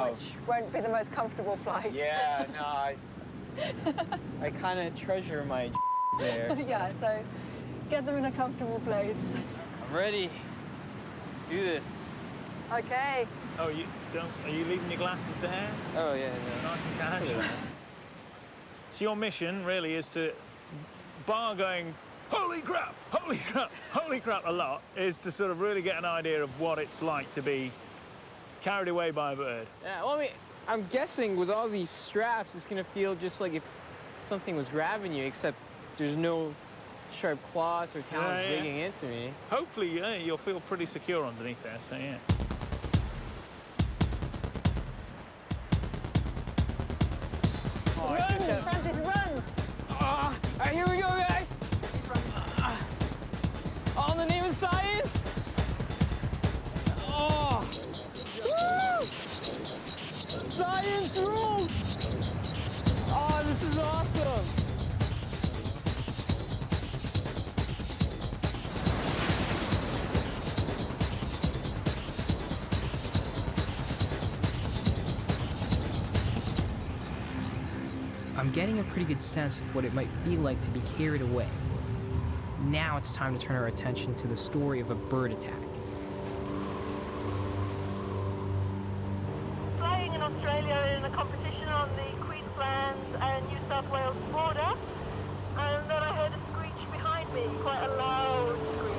which won't be the most comfortable flight. Yeah, no, I kind of treasure my there. So. Yeah, so get them in a comfortable place. I'm ready. Let's do this. Okay. Oh, are you leaving your glasses there? Oh, yeah. Nice and casual. So your mission really is to, bar going, holy crap, holy crap, holy crap a lot, is to sort of really get an idea of what it's like to be carried away by a bird. Yeah, well, I mean, I'm guessing with all these straps, it's going to feel just like if something was grabbing you, except there's no sharp claws or talons digging into me. Hopefully, yeah, you'll feel pretty secure underneath there, so yeah. Oh, run, Francis, run! All right, here we go, guys. All in the name of science. Oh! Woo! Science rules! Oh, this is awesome! I'm getting a pretty good sense of what it might feel like to be carried away. Now it's time to turn our attention to the story of a bird attack. Flying in Australia in a competition on the Queensland and New South Wales border, and then I heard a screech behind me, quite a loud screech.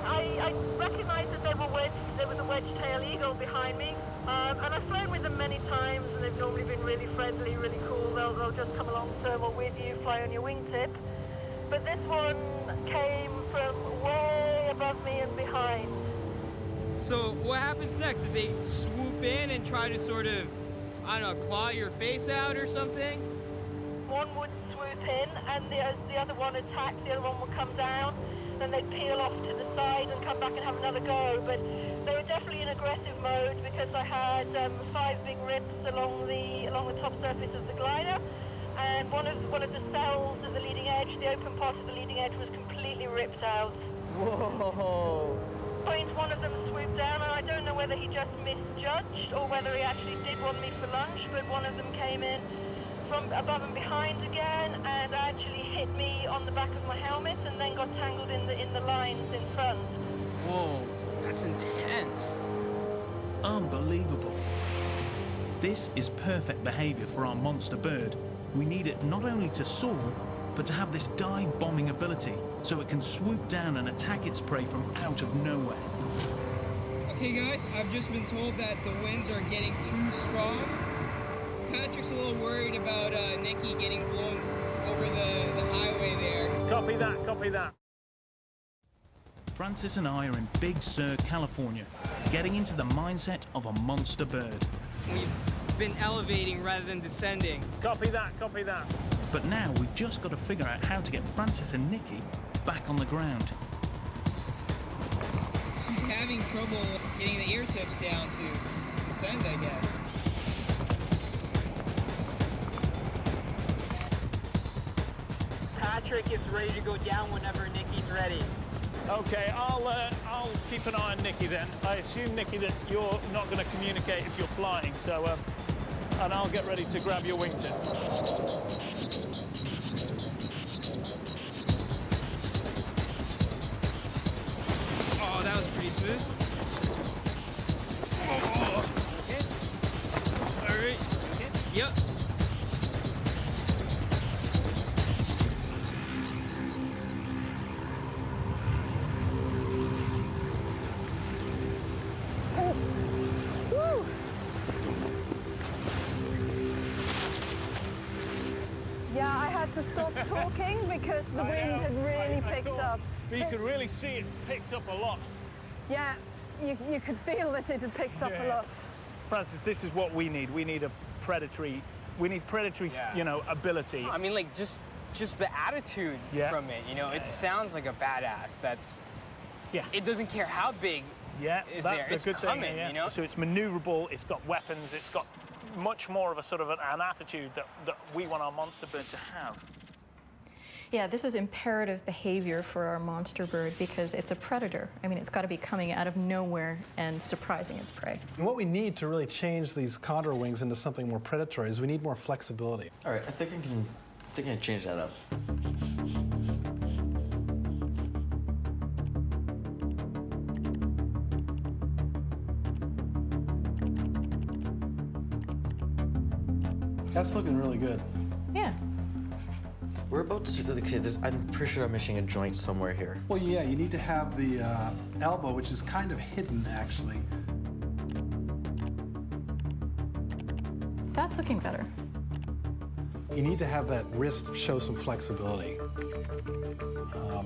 I recognised that there was a wedge-tailed eagle behind me, and I've flown with them many times, and they've normally been really friendly, really cool. They'll just come along, thermal with you, fly on your wingtip. But this one came from way above me and behind. So what happens next? Did they swoop in and try to sort of, I don't know, claw your face out or something? One would swoop in, and the other one attack, the other one would come down, then they'd peel off to the side and come back and have another go. But they were definitely in aggressive mode because I had 5 big rips along the top surface of the glider, and one of the cells at the leading edge, the open part of the leading edge, was completely ripped out. Whoa! One of them swooped down, and I don't know whether he just misjudged or whether he actually did want me for lunch, but one of them came in from above and behind again and actually hit me on the back of my helmet and then got tangled in the lines in front. Whoa, that's intense. Unbelievable. This is perfect behavior for our monster bird. We need it not only to soar, but to have this dive-bombing ability, so it can swoop down and attack its prey from out of nowhere. Okay guys, I've just been told that the winds are getting too strong. Patrick's a little worried about Nikki getting blown over the highway there. Copy that, copy that. Francis and I are in Big Sur, California, getting into the mindset of a monster bird. We've been elevating rather than descending. Copy that, copy that. But now we've just got to figure out how to get Francis and Nikki back on the ground. She's having trouble getting the ear tips down to descend, I guess. Patrick is ready to go down whenever Nikki's ready. Okay, I'll keep an eye on Nikki then. I assume, Nikki, that you're not going to communicate if you're flying, so, and I'll get ready to grab your wingtip. Oh, that was pretty smooth. Oh. Okay. All right. Okay. Yep. Woo! Yeah, I had to stop talking because the wind had really picked up. But you could really see it picked up a lot. Yeah, you could feel that it had picked up a lot. Francis, this is what we need. We need a predatory, you know, ability. I mean, like, just the attitude from it, you know, it sounds like a badass. That's, it doesn't care how big is that's there. It's a good coming, thing, you know? So it's maneuverable, it's got weapons, it's got much more of a sort of an attitude that we want our monster bird to have. Yeah, this is imperative behavior for our monster bird because it's a predator. I mean, it's got to be coming out of nowhere and surprising its prey. And what we need to really change these condor wings into something more predatory is we need more flexibility. All right, I think I can change that up. That's looking really good. Yeah. We're about to, okay, I'm pretty sure I'm missing a joint somewhere here. Well, yeah, you need to have the elbow, which is kind of hidden, actually. That's looking better. You need to have that wrist show some flexibility.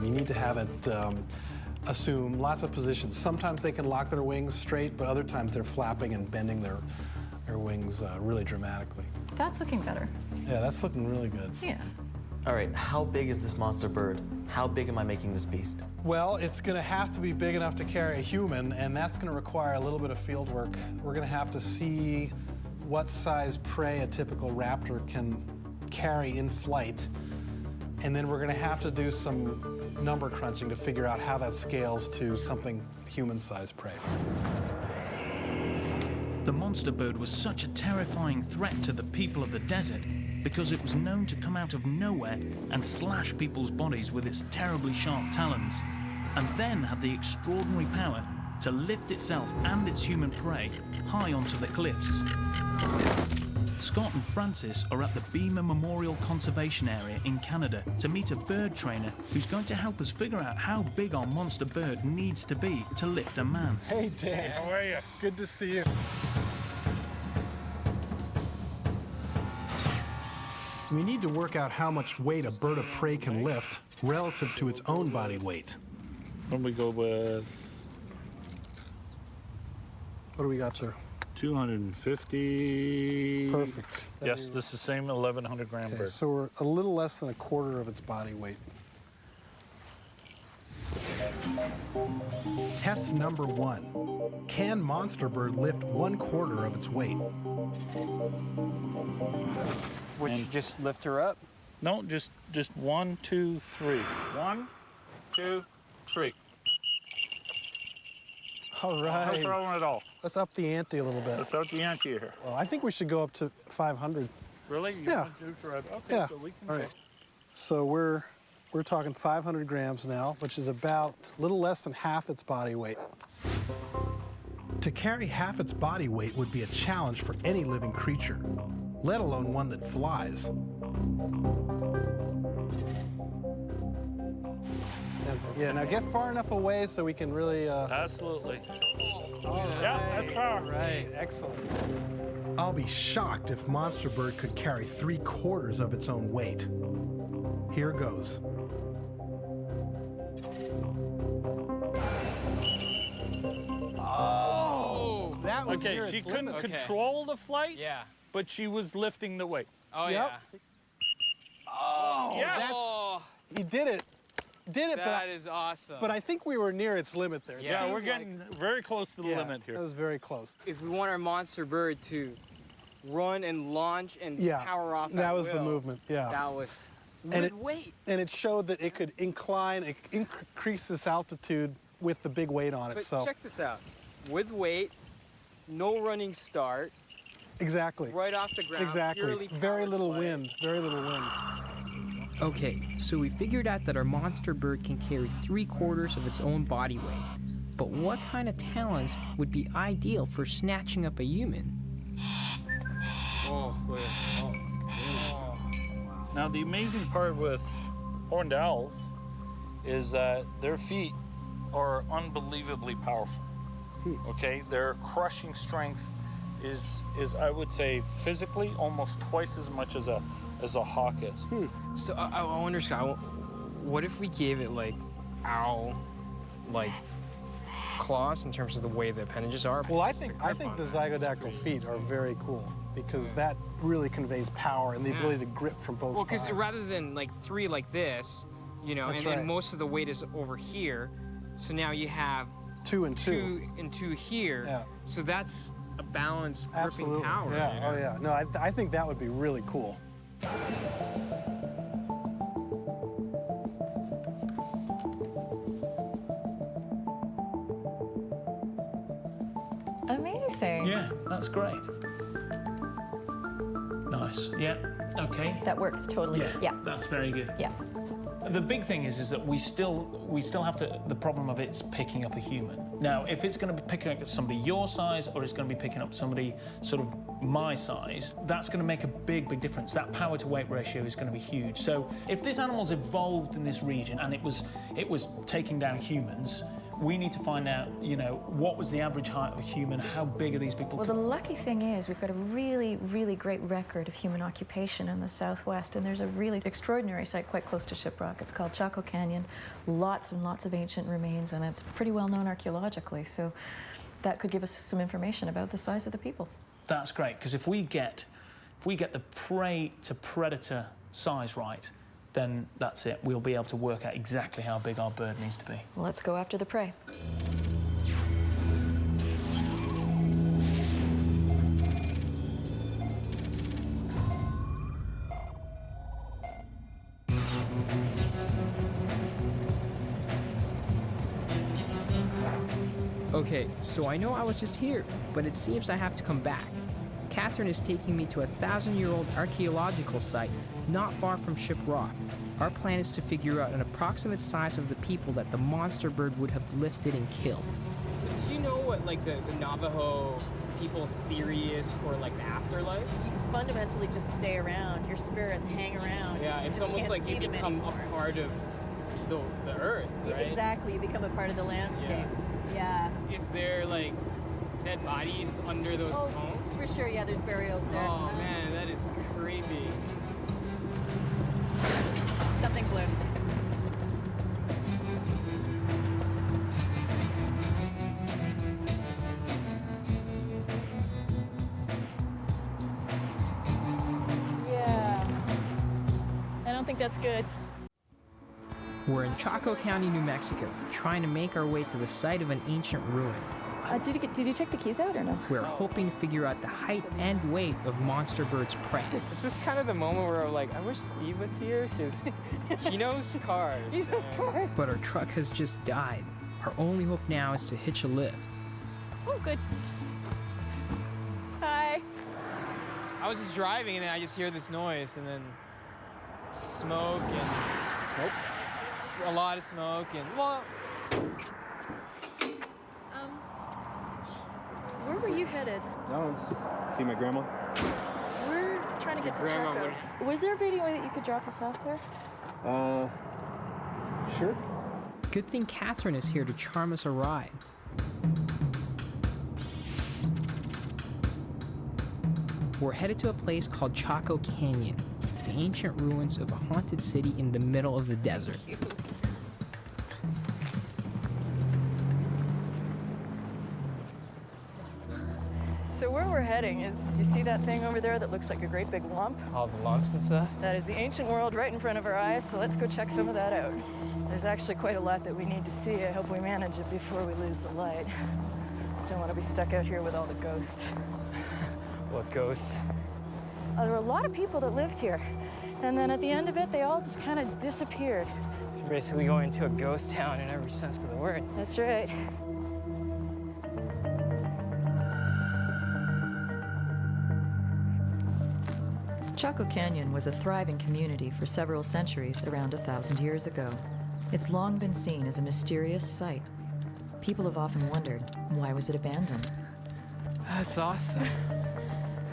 You need to have it assume lots of positions. Sometimes they can lock their wings straight, but other times they're flapping and bending their wings really dramatically. That's looking better. Yeah, that's looking really good. Yeah. All right, how big is this monster bird? How big am I making this beast? Well, it's going to have to be big enough to carry a human, and that's going to require a little bit of field work. We're going to have to see what size prey a typical raptor can carry in flight, and then we're going to have to do some number crunching to figure out how that scales to something human-sized prey. The monster bird was such a terrifying threat to the people of the desert because it was known to come out of nowhere and slash people's bodies with its terribly sharp talons, and then had the extraordinary power to lift itself and its human prey high onto the cliffs. Scott and Francis are at the Beamer Memorial Conservation Area in Canada to meet a bird trainer who's going to help us figure out how big our monster bird needs to be to lift a man. Hey, Dan. How are you? Good to see you. We need to work out how much weight a bird of prey can lift relative to its own body weight. What do we go with? What do we got there? 250. Perfect. Yes, this is the same 1,100 gram Okay, bird. so we're a little less than a quarter of its body weight. Test number 1. Can monster bird lift 1/4 of its weight? Would you just lift her up? No, just 1, 2, 3. 1, 2, 3. All right. No throwing it all. Let's up the ante a little bit. Let's up the ante here. Well, I think we should go up to 500. Really? You Yeah. want to do thread? Okay, Yeah. so we can All right. So we're talking 500 grams now, which is about a little less than half its body weight. To carry half its body weight would be a challenge for any living creature, let alone one that flies. Yeah, now get far enough away so we can really... Absolutely. Yeah, that's far. Right, excellent. I'll be shocked if Monster Bird could carry 3/4 of its own weight. Here goes. Oh! That was okay, near she its couldn't limit. control the flight, Yeah. but she was lifting the weight. Oh, Yep. yeah. Oh, Yes. Oh, he did it. Did it, that is awesome. but I think we were near its limit there. Yeah, Seems we're getting very close to the yeah, limit that here. was very close. If we want our monster bird to run and launch and Yeah, power off that at was the will, movement, yeah. That was And with it- weight. And it showed that it could incline, increase its altitude with the big weight on it. But So check this out. With weight, no running start, exactly. right off the ground. Exactly. Purely Very powered little flight. wind. Very little wind. Okay, so we figured out that our monster bird can carry 3/4 of its own body weight. But what kind of talents would be ideal for snatching up a human? Now, the amazing part with horned owls is that their feet are unbelievably powerful. Okay, their crushing strength is I would say physically almost twice as much as a hawk is. So I wonder, Scott, what if we gave it like owl, like claws in terms of the way the appendages are? Well, I think the zygodactyl feet are very cool because that really conveys power and the ability to grip from both Well, sides. because rather than like 3 like this, you know, That's and, right. and most of the weight is over here, so now you have 2 and 2. 2 and 2 here. Yeah. So that's a balanced gripping Absolutely. power. Yeah. you know? Oh yeah. No, I think that would be really cool. Amazing. Yeah, that's great. Nice. Yeah. Okay. That works totally. Yeah. That's very good. Yeah. The big thing is that we still have the problem of it's picking up a human. Now, if it's going to be picking up somebody your size or it's going to be picking up somebody sort of my size, that's going to make a big difference. That power to weight ratio is going to be huge. So if this animal's evolved in this region and it was taking down humans, we need to find out, you know, what was the average height of a human, how big are these people? Well, the lucky thing is we've got a really great record of human occupation in the Southwest, and there's a really extraordinary site quite close to Shiprock. It's called Chaco Canyon. Lots and lots of ancient remains, and it's pretty well known archaeologically, so that could give us some information about the size of the people. That's great, because if we get the prey to predator size right, then that's it. We'll be able to work out exactly how big our bird needs to be. Well, let's go after the prey. Okay, so I know I was just here, but it seems I have to come back. Catherine is taking me to a 1,000-year-old archaeological site not far from Shiprock. Our plan is to figure out an approximate size of the people that the monster bird would have lifted and killed. So do you know what like the Navajo people's theory is for like the afterlife? You fundamentally just stay around. Your spirits hang around. Yeah, You it's just almost can't like see you them become anymore. a part of the earth, Yeah, right? exactly. You become a part of the landscape. Yeah. Is there like dead bodies under those Oh, homes? for sure. Yeah, there's burials there. Oh man, that is creepy. Something blue. Yeah. I don't think that's good. We're in Chaco County, New Mexico, trying to make our way to the site of an ancient ruin. Did you check the keys out or no? We're hoping to figure out the height and weight of monster bird's prey. It's just kind of the moment where I'm like, I wish Steve was here because he knows cars. He knows cars. But our truck has just died. Our only hope now is to hitch a lift. Oh, good. Hi. I was just driving and then I just hear this noise and then smoke and a lot of smoke and well. where were you headed? No, it's just see my grandma. So we're trying to get to Grandma Chaco. Was there any way that you could drop us off there? Sure. Good thing Catherine is here to charm us a ride. We're headed to a place called Chaco Canyon, the ancient ruins of a haunted city in the middle of the desert. So where we're heading is, you see that thing over there that looks like a great big lump? All the lumps and stuff? That is the ancient world right in front of our eyes, so let's go check some of that out. There's actually quite a lot that we need to see. I hope we manage it before we lose the light. Don't want to be stuck out here with all the ghosts. What ghosts? There were a lot of people that lived here, and then at the end of it, they all just kind of disappeared. So we're basically going to a ghost town in every sense of the word. That's right. Chaco Canyon was a thriving community for several centuries around 1,000 years ago. It's long been seen as a mysterious site. People have often wondered, why was it abandoned? That's awesome.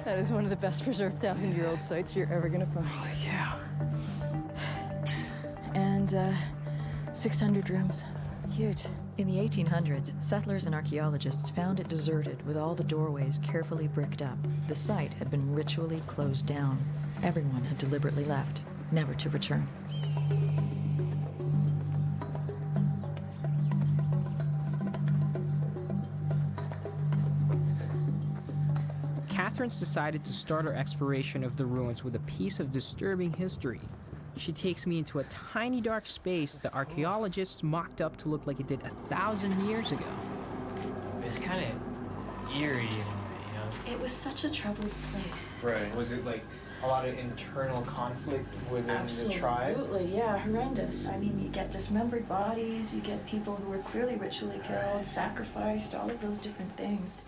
That is one of the best preserved 1,000-year-old sites you're ever gonna find. Oh, yeah. And 600 rooms. Huge. In the 1800s, settlers and archaeologists found it deserted with all the doorways carefully bricked up. The site had been ritually closed down. Everyone had deliberately left, never to return. Catherine's decided to start our exploration of the ruins with a piece of disturbing history. She takes me into a tiny dark space that archaeologists mocked up to look like it did 1,000 years ago. It's kind of eerie in a way, you know? It was such a troubled place. Right. Was it like a lot of internal conflict within the tribe? Absolutely, yeah, horrendous. I mean, you get dismembered bodies, you get people who were clearly ritually killed, sacrificed, all of those different things.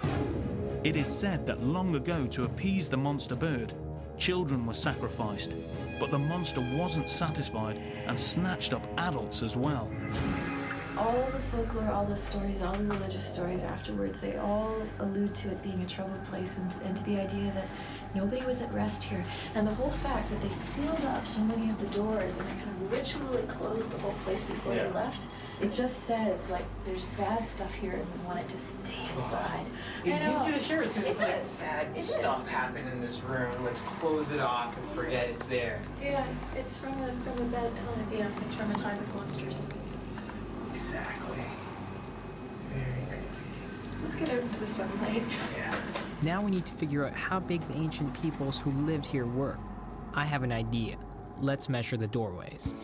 It is said that long ago, to appease the monster bird, children were sacrificed, but the monster wasn't satisfied and snatched up adults as well. All the folklore, all the stories, all the religious stories afterwards, they all allude to it being a troubled place and to the idea that nobody was at rest here. And the whole fact that they sealed up so many of the doors and they kind of ritually closed the whole place before they left, it just says, like, there's bad stuff here and we want it to stay inside. It gives you the shivers because it's like does. bad It stuff is. happened in this room. Let's close it off and forget it's there. Yeah, it's from a bad time. Yeah, it's from a time of monsters. Exactly. Very creepy. Let's get out into the sunlight. Yeah. Now we need to figure out how big the ancient peoples who lived here were. I have an idea. Let's measure the doorways.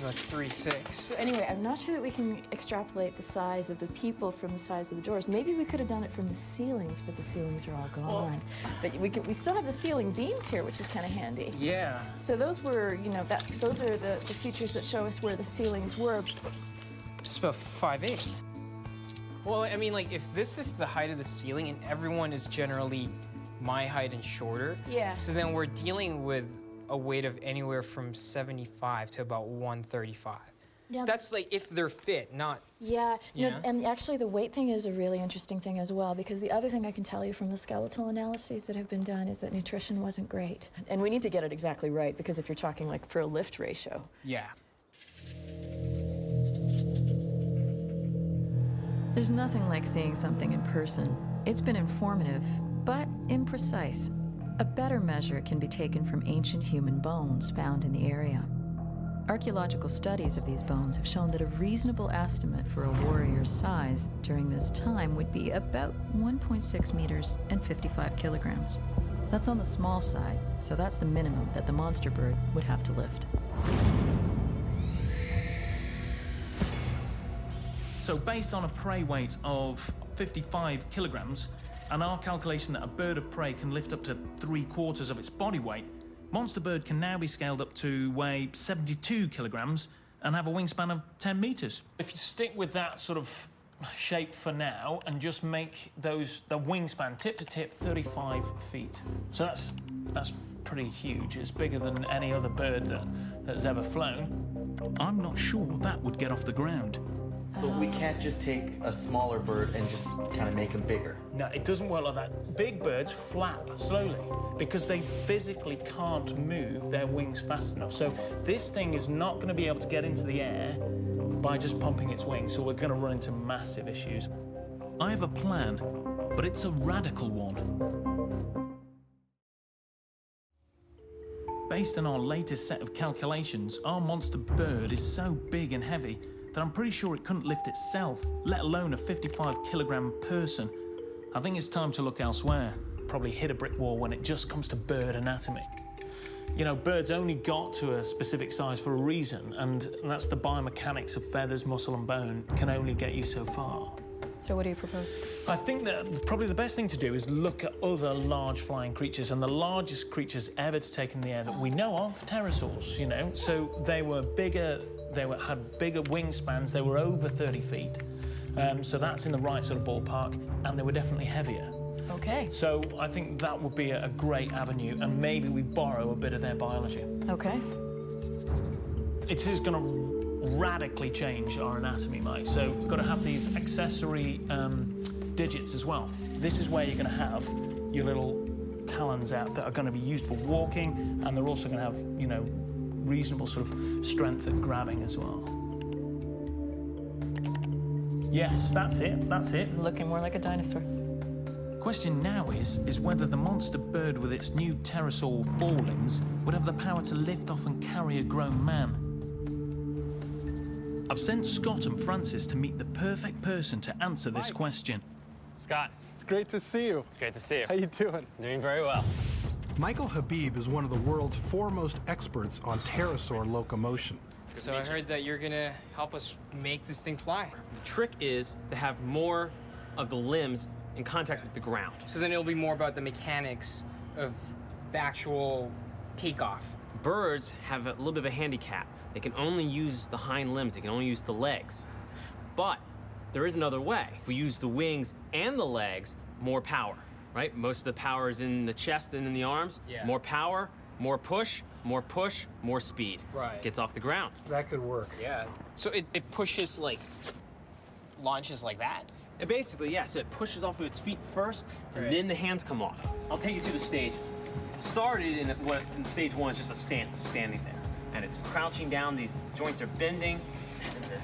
About 3'6". So anyway, I'm not sure that we can extrapolate the size of the people from the size of the doors. Maybe we could have done it from the ceilings, but the ceilings are all gone. But we still have the ceiling beams here, which is kind of handy. Yeah. So those were, you know, those are the features that show us where the ceilings were. It's about 5'8". Well, I mean, like, if this is the height of the ceiling and everyone is generally my height and shorter, Yeah. so then we're dealing with a weight of anywhere from 75 to about 135. Yeah. That's like if they're fit, not... Yeah, You no, know? and actually the weight thing is a really interesting thing as well, because the other thing I can tell you from the skeletal analyses that have been done is that nutrition wasn't great. And we need to get it exactly right, because if you're talking like for a lift ratio. Yeah. There's nothing like seeing something in person. It's been informative, but imprecise. A better measure can be taken from ancient human bones found in the area. Archaeological studies of these bones have shown that a reasonable estimate for a warrior's size during this time would be about 1.6 meters and 55 kilograms. That's on the small side, so that's the minimum that the monster bird would have to lift. So based on a prey weight of 55 kilograms, and our calculation that a bird of prey can lift up to 3/4 of its body weight, monster bird can now be scaled up to weigh 72 kilograms and have a wingspan of 10 meters. If you stick with that sort of shape for now and just make the wingspan tip to tip 35 feet. So that's pretty huge. It's bigger than any other bird that has ever flown. I'm not sure that would get off the ground. So we can't just take a smaller bird and just kind of make him bigger. No, it doesn't work like that. Big birds flap slowly because they physically can't move their wings fast enough. So this thing is not going to be able to get into the air by just pumping its wings, so we're going to run into massive issues. I have a plan, but it's a radical one. Based on our latest set of calculations, our monster bird is so big and heavy that I'm pretty sure it couldn't lift itself, let alone a 55-kilogram person. I think it's time to look elsewhere. Probably hit a brick wall when it just comes to bird anatomy. You know, birds only got to a specific size for a reason, and that's the biomechanics of feathers, muscle, and bone can only get you so far. So what do you propose? I think that probably the best thing to do is look at other large flying creatures, and the largest creatures ever to take in the air that we know of, pterosaurs, you know. So they were bigger, had bigger wingspans, they were over 30 feet. So that's in the right sort of ballpark, and they were definitely heavier. Okay. So I think that would be a great avenue, and maybe we borrow a bit of their biology. Okay. It is going to radically change our anatomy, Mike. So we've got to have these accessory digits as well. This is where you're going to have your little talons out that are going to be used for walking, and they're also going to have, you know, reasonable sort of strength at grabbing as well. Yes, that's it, that's it. Looking more like a dinosaur. Question now is whether the monster bird with its new pterosaur forelimbs would have the power to lift off and carry a grown man. I've sent Scott and Francis to meet the perfect person to answer this question. Scott. It's great to see you. It's great to see you. How you doing? Doing very well. Michael Habib is one of the world's foremost experts on pterosaur locomotion. So I heard that you're gonna help us make this thing fly. The trick is to have more of the limbs in contact with the ground. So then it'll be more about the mechanics of the actual takeoff. Birds have a little bit of a handicap. They can only use the hind limbs, they can only use the legs. But there is another way. If we use the wings and the legs, more power, right? Most of the power is in the chest and in the arms. Yeah. More power, more push, more speed. Right. Gets off the ground. That could work. Yeah. So it pushes, like, launches like that? Basically, yeah, so it pushes off of its feet first, and then the hands come off. I'll take you through the stages. It started in stage one, is just a stance, standing there. And it's crouching down, these joints are bending, and the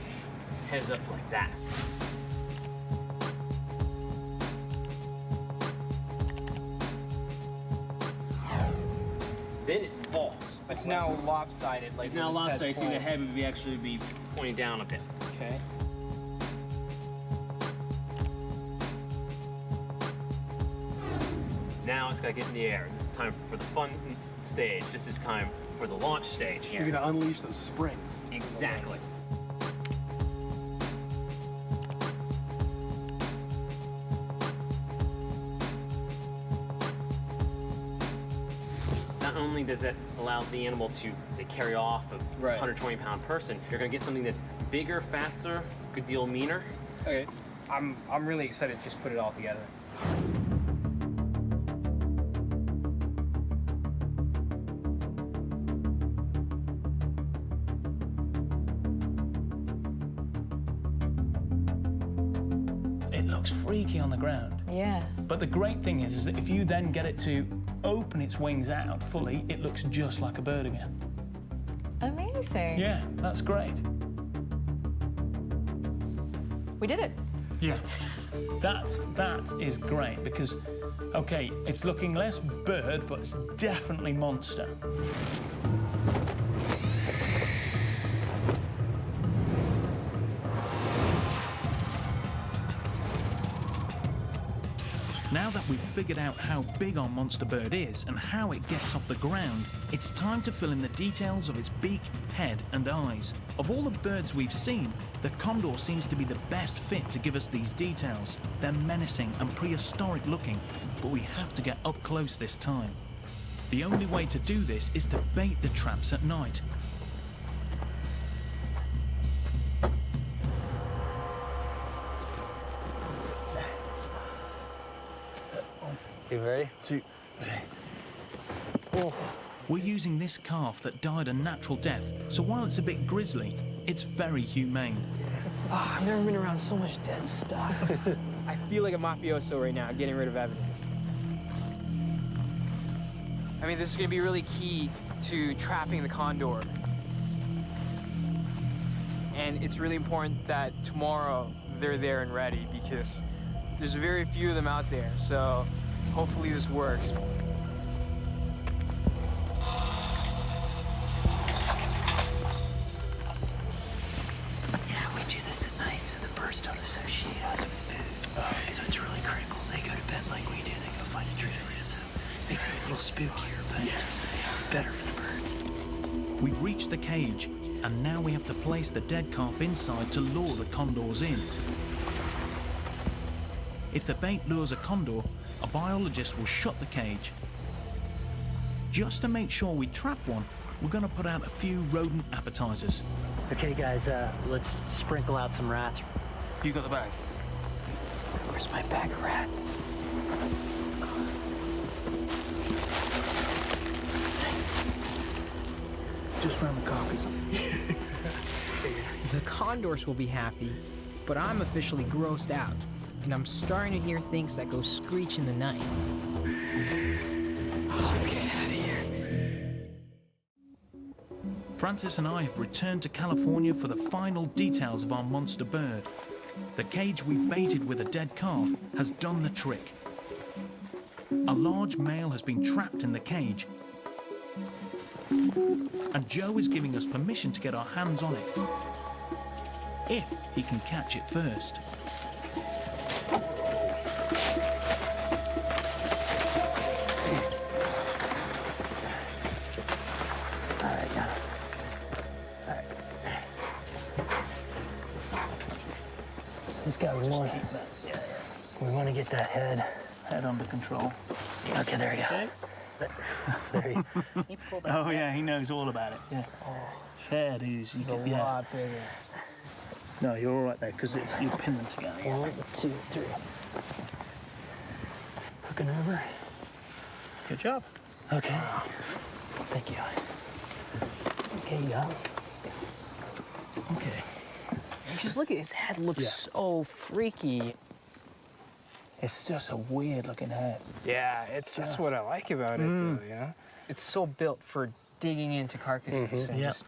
head's up like that. Then it falls. It's now lopsided. Like it's now lopsided, so the head would actually be pointing down a bit. Okay. Now it's got to get in the air. This is time for the fun stage. This is time for the launch stage here. You're gonna unleash those springs. Exactly. Not only does that allow the animal to carry off a 120-pound person, you're gonna get something that's bigger, faster, a good deal meaner. Okay. I'm really excited to just put it all together. It looks freaky on the ground. Yeah. But the great thing is that if you then get it to open its wings out fully, it looks just like a bird again. Amazing. Yeah, that's great. We did it. Yeah. That is great because, okay, it's looking less bird, but it's definitely monster. Now that we've figured out how big our monster bird is and how it gets off the ground, it's time to fill in the details of its beak, head, and eyes. Of all the birds we've seen, the condor seems to be the best fit to give us these details. They're menacing and prehistoric looking, but we have to get up close this time. The only way to do this is to bait the traps at night. You ready? We're using this calf that died a natural death, so while it's a bit grisly, it's very humane. Oh, I've never been around so much dead stuff. I feel like a mafioso right now, getting rid of evidence. I mean, this is going to be really key to trapping the condor. And it's really important that tomorrow they're there and ready because there's very few of them out there. So hopefully this works. Yeah, we do this at night so the birds don't associate us with food. So it's really critical. They go to bed like we do. They go find a tree to rest. So it makes it a little spookier, but it's better for the birds. We've reached the cage, and now we have to place the dead calf inside to lure the condors in. If the bait lures a condor, a biologist will shut the cage. Just to make sure we trap one, we're going to put out a few rodent appetizers. Okay, guys, let's sprinkle out some rats. You got the bag? Where's my bag of rats? Just round the carcass. The condors will be happy, but I'm officially grossed out, and I'm starting to hear things that go screech in the night. Oh, let's get out of here. Francis and I have returned to California for the final details of our monster bird. The cage we baited with a dead calf has done the trick. A large male has been trapped in the cage, and Joe is giving us permission to get our hands on it, if he can catch it first. Alright, got it. Alright. This guy, we want to get that head under control. Okay, there we go. Okay. There you Oh yeah, he knows all about it. Yeah. Fair dues. He's a lot bigger. No, you're all right there because you pin them together. 1, 2, 3. Hooking over. Good job. Okay. Thank you. Okay, you got it. Okay. Just look at his head. Looks so freaky. It's just a weird looking head. Yeah, that's what I like about it, though, you know? It's so built for digging into carcasses. And just...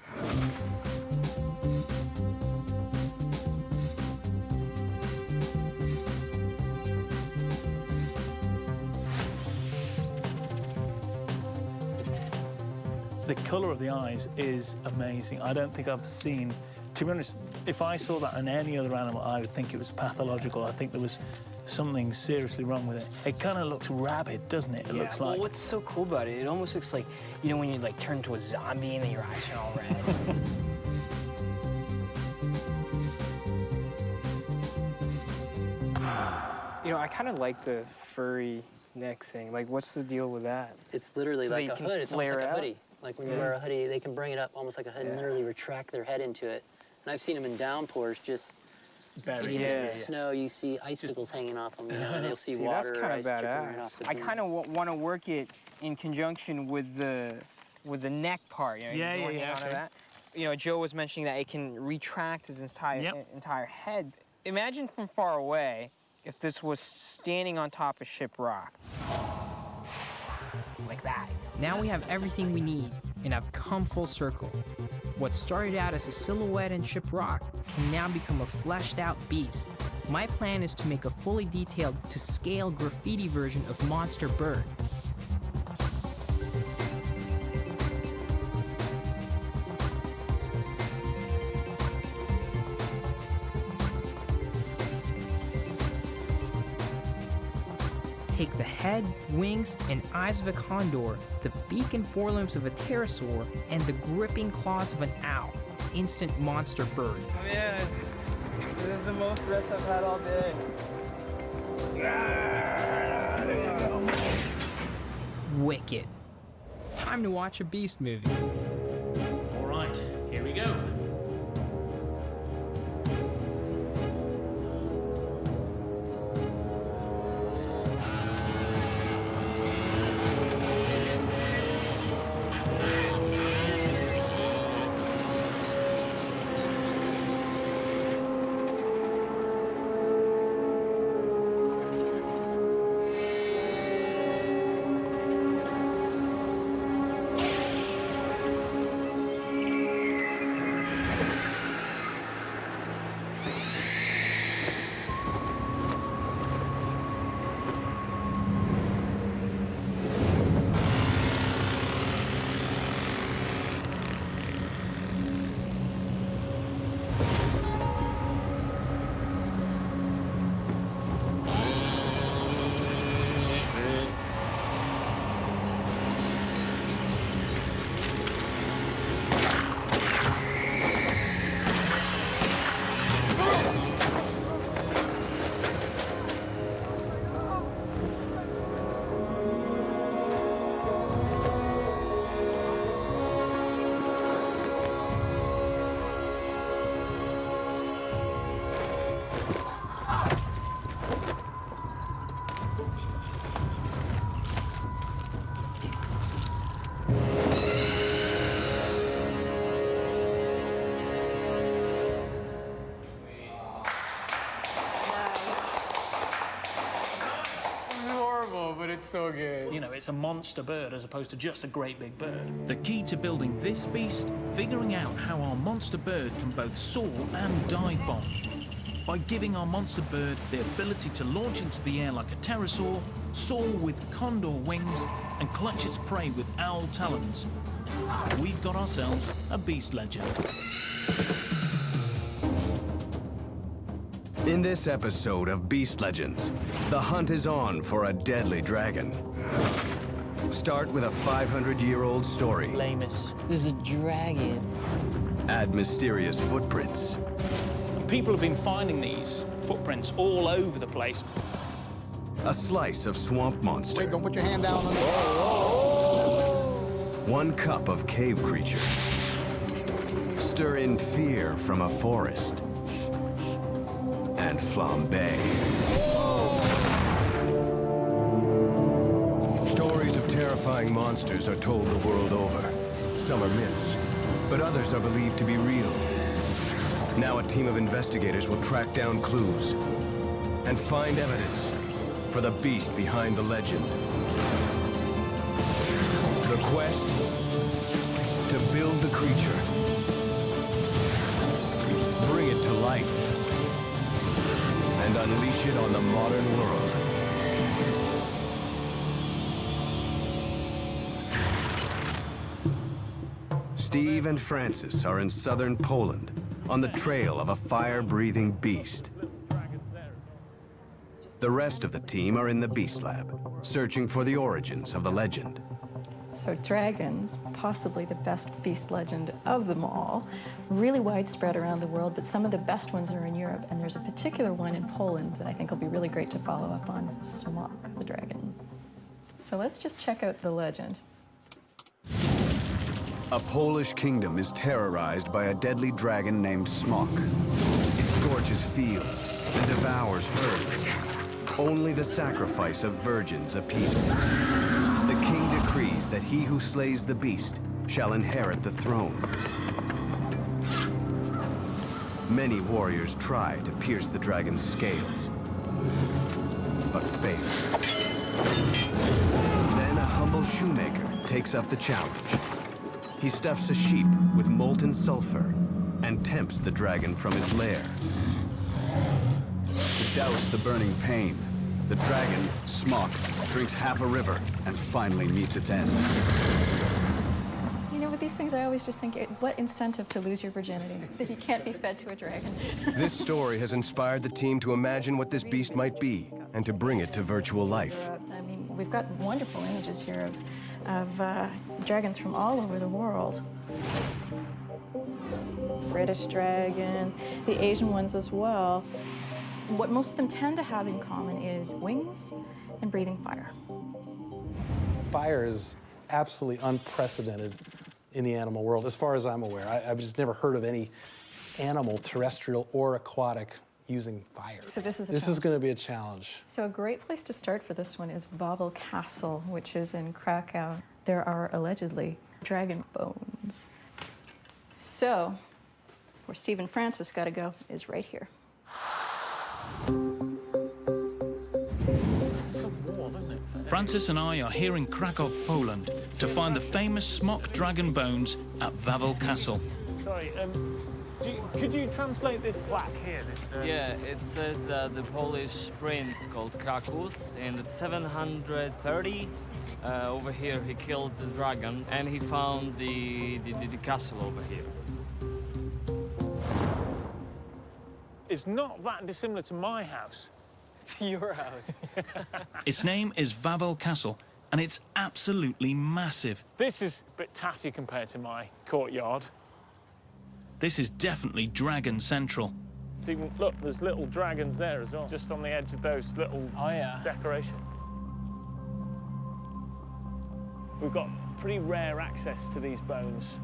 The color of the eyes is amazing. I don't think I've seen, to be honest, if I saw that on any other animal, I would think it was pathological. I think there was something seriously wrong with it. It kind of looks rabid, doesn't it? It looks like. Well, what's so cool about it, it almost looks like, you know, when you like turn into a zombie and then your eyes are all red. You know, I kind of like the furry neck thing. Like, what's the deal with that? It's literally So like they a can hood. It's almost flare like a out? hoodie. Like when you wear a hoodie, they can bring it up almost like a hood and literally retract their head into it. And I've seen them in downpours just buried. Even in the snow, you see icicles hanging off them. You know, and you'll see water. That's kind of ice dripping right badass. off the I boot. kind of want to work it in conjunction with the neck part. You know, going out of that. You know, Joe was mentioning that it can retract his entire head. Imagine from far away if this was standing on top of ship rock. Like that. Now we have everything we need, and I've come full circle. What started out as a silhouette in ship rock can now become a fleshed out beast. My plan is to make a fully detailed to scale graffiti version of Monster Bird. Take the head, wings, and eyes of a condor, the beak and forelimbs of a pterosaur, and the gripping claws of an owl. Instant Monster Bird. Man, this is the most rest I've had all day. There you go. Wicked. Time to watch a beast movie. All right, here we go. so good. You know, it's a monster bird as opposed to just a great big bird. The key to building this beast, figuring out how our monster bird can both soar and dive bomb. By giving our monster bird the ability to launch into the air like a pterosaur, soar with condor wings, and clutch its prey with owl talons, we've got ourselves a beast legend. In this episode of Beast Legends, the hunt is on for a deadly dragon. Start with a 500-year-old story. There's a dragon. Add mysterious footprints. People have been finding these footprints all over the place. A slice of swamp monster. Wait, don't put your hand down on the... 1 cup of cave creature. Stir in fear from a forest. And flambe. Stories of terrifying monsters are told the world over. Some are myths, but others are believed to be real. Now a team of investigators will track down clues and find evidence for the beast behind the legend. The quest to build the creature, bring it to life, and unleash it on the modern world. Steve and Francis are in southern Poland on the trail of a fire-breathing beast. The rest of the team are in the Beast Lab, searching for the origins of the legend. So dragons, possibly the best beast legend of them all, really widespread around the world, but some of the best ones are in Europe, and there's a particular one in Poland that I think will be really great to follow up on, Smok, the dragon. So let's just check out the legend. A Polish kingdom is terrorized by a deadly dragon named Smok. It scorches fields and devours herds. Only the sacrifice of virgins appeases it. The king decrees that he who slays the beast shall inherit the throne. Many warriors try to pierce the dragon's scales, but fail. Then a humble shoemaker takes up the challenge. He stuffs a sheep with molten sulfur and tempts the dragon from its lair. To douse the burning pain, the dragon, Smok, drinks half a river and finally meets its end. You know, with these things, I always just think, what incentive to lose your virginity that you can't be fed to a dragon? This story has inspired the team to imagine what this beast might be and to bring it to virtual life. I mean, we've got wonderful images here of dragons from all over the world. British dragon, the Asian ones as well. What most of them tend to have in common is wings and breathing fire. Fire is absolutely unprecedented in the animal world, as far as I'm aware. I've just never heard of any animal, terrestrial or aquatic, using fire. So this is going to be a challenge. So a great place to start for this one is Wawel Castle, which is in Krakow. There are allegedly dragon bones. So where Steve and Francis got to go is right here. Francis and I are here in Krakow, Poland, to find the famous Smok dragon bones at Wawel Castle. Sorry, could you translate this plaque here? Yeah, it says that the Polish prince called Krakus in 730 over here he killed the dragon and he found the castle over here. It's not that dissimilar to my house. To your house. Its name is Wawel Castle, and it's absolutely massive. This is a bit tatty compared to my courtyard. This is definitely dragon central. See, look, there's little dragons there as well, just on the edge of those little decorations. We've got pretty rare access to these bones.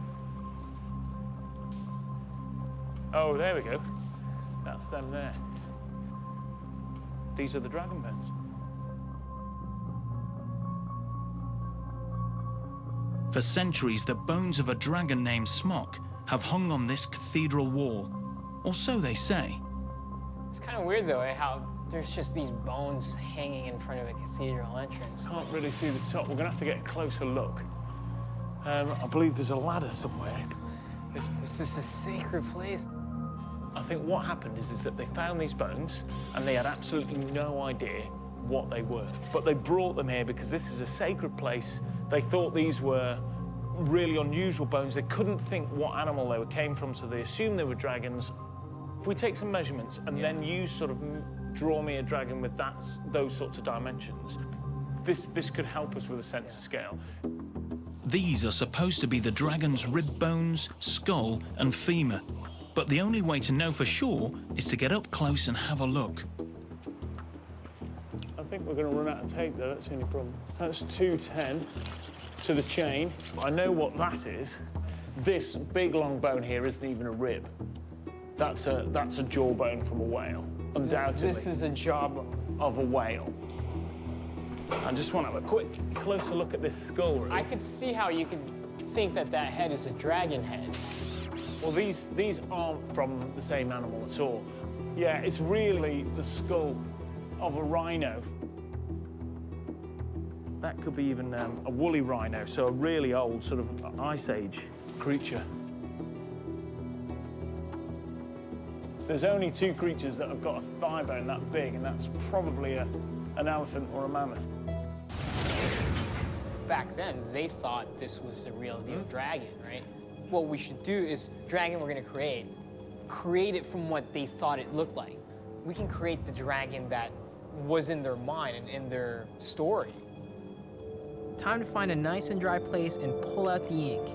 Oh, there we go. That's them there. These are the dragon bones. For centuries, the bones of a dragon named Smok have hung on this cathedral wall, or so they say. It's kind of weird though, how There's just these bones hanging in front of a cathedral entrance. Can't really see the top. We're gonna have to get a closer look. I believe there's a ladder somewhere. This is a sacred place. I think what happened is that they found these bones and they had absolutely no idea what they were. But they brought them here because this is a sacred place. They thought these were really unusual bones. They couldn't think what animal they came from, so they assumed they were dragons. If we take some measurements and then you sort of draw me a dragon with those sorts of dimensions, this could help us with a sense of scale. These are supposed to be the dragon's rib bones, skull, and femur. But the only way to know for sure is to get up close and have a look. I think we're going to run out of tape though, that's the only problem. That's 210 to the chain. I know what that is. This big long bone here isn't even a rib. That's a jawbone from a whale, undoubtedly. This is a jawbone. Of a whale. I just want to have a quick, closer look at this skull. Really. I could see how you could think that that head is a dragon head. Well, these aren't from the same animal at all. Yeah, it's really the skull of a rhino. That could be even a woolly rhino, so a really old sort of Ice Age creature. There's only two creatures that have got a thigh bone that big, and that's probably an elephant or a mammoth. Back then, they thought this was the real deal dragon, right? What we should do is, dragon we're gonna create it from what they thought it looked like. We can create the dragon that was in their mind and in their story. Time to find a nice and dry place and pull out the ink.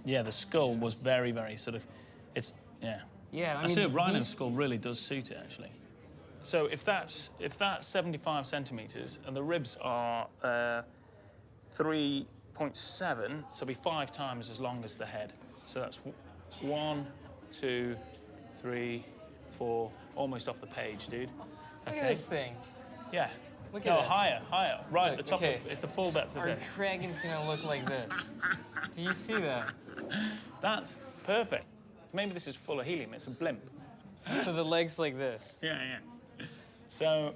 Yeah, the skull was very, very sort of, yeah. Yeah, I mean, mean, a rhino skull really does suit it, actually. So if that's 75 centimeters and the ribs are 3.7, so it'll be 5 times as long as the head. So that's 1, 2, 3, 4, almost off the page, dude. Look at this thing. Yeah. Look no, at it. higher, right Look, at the top. okay. It's the full depth of Our it. dragon's gonna look like this. Do you see that? That's perfect. Maybe this is full of helium. It's a blimp. So the leg's like this. Yeah, yeah. So.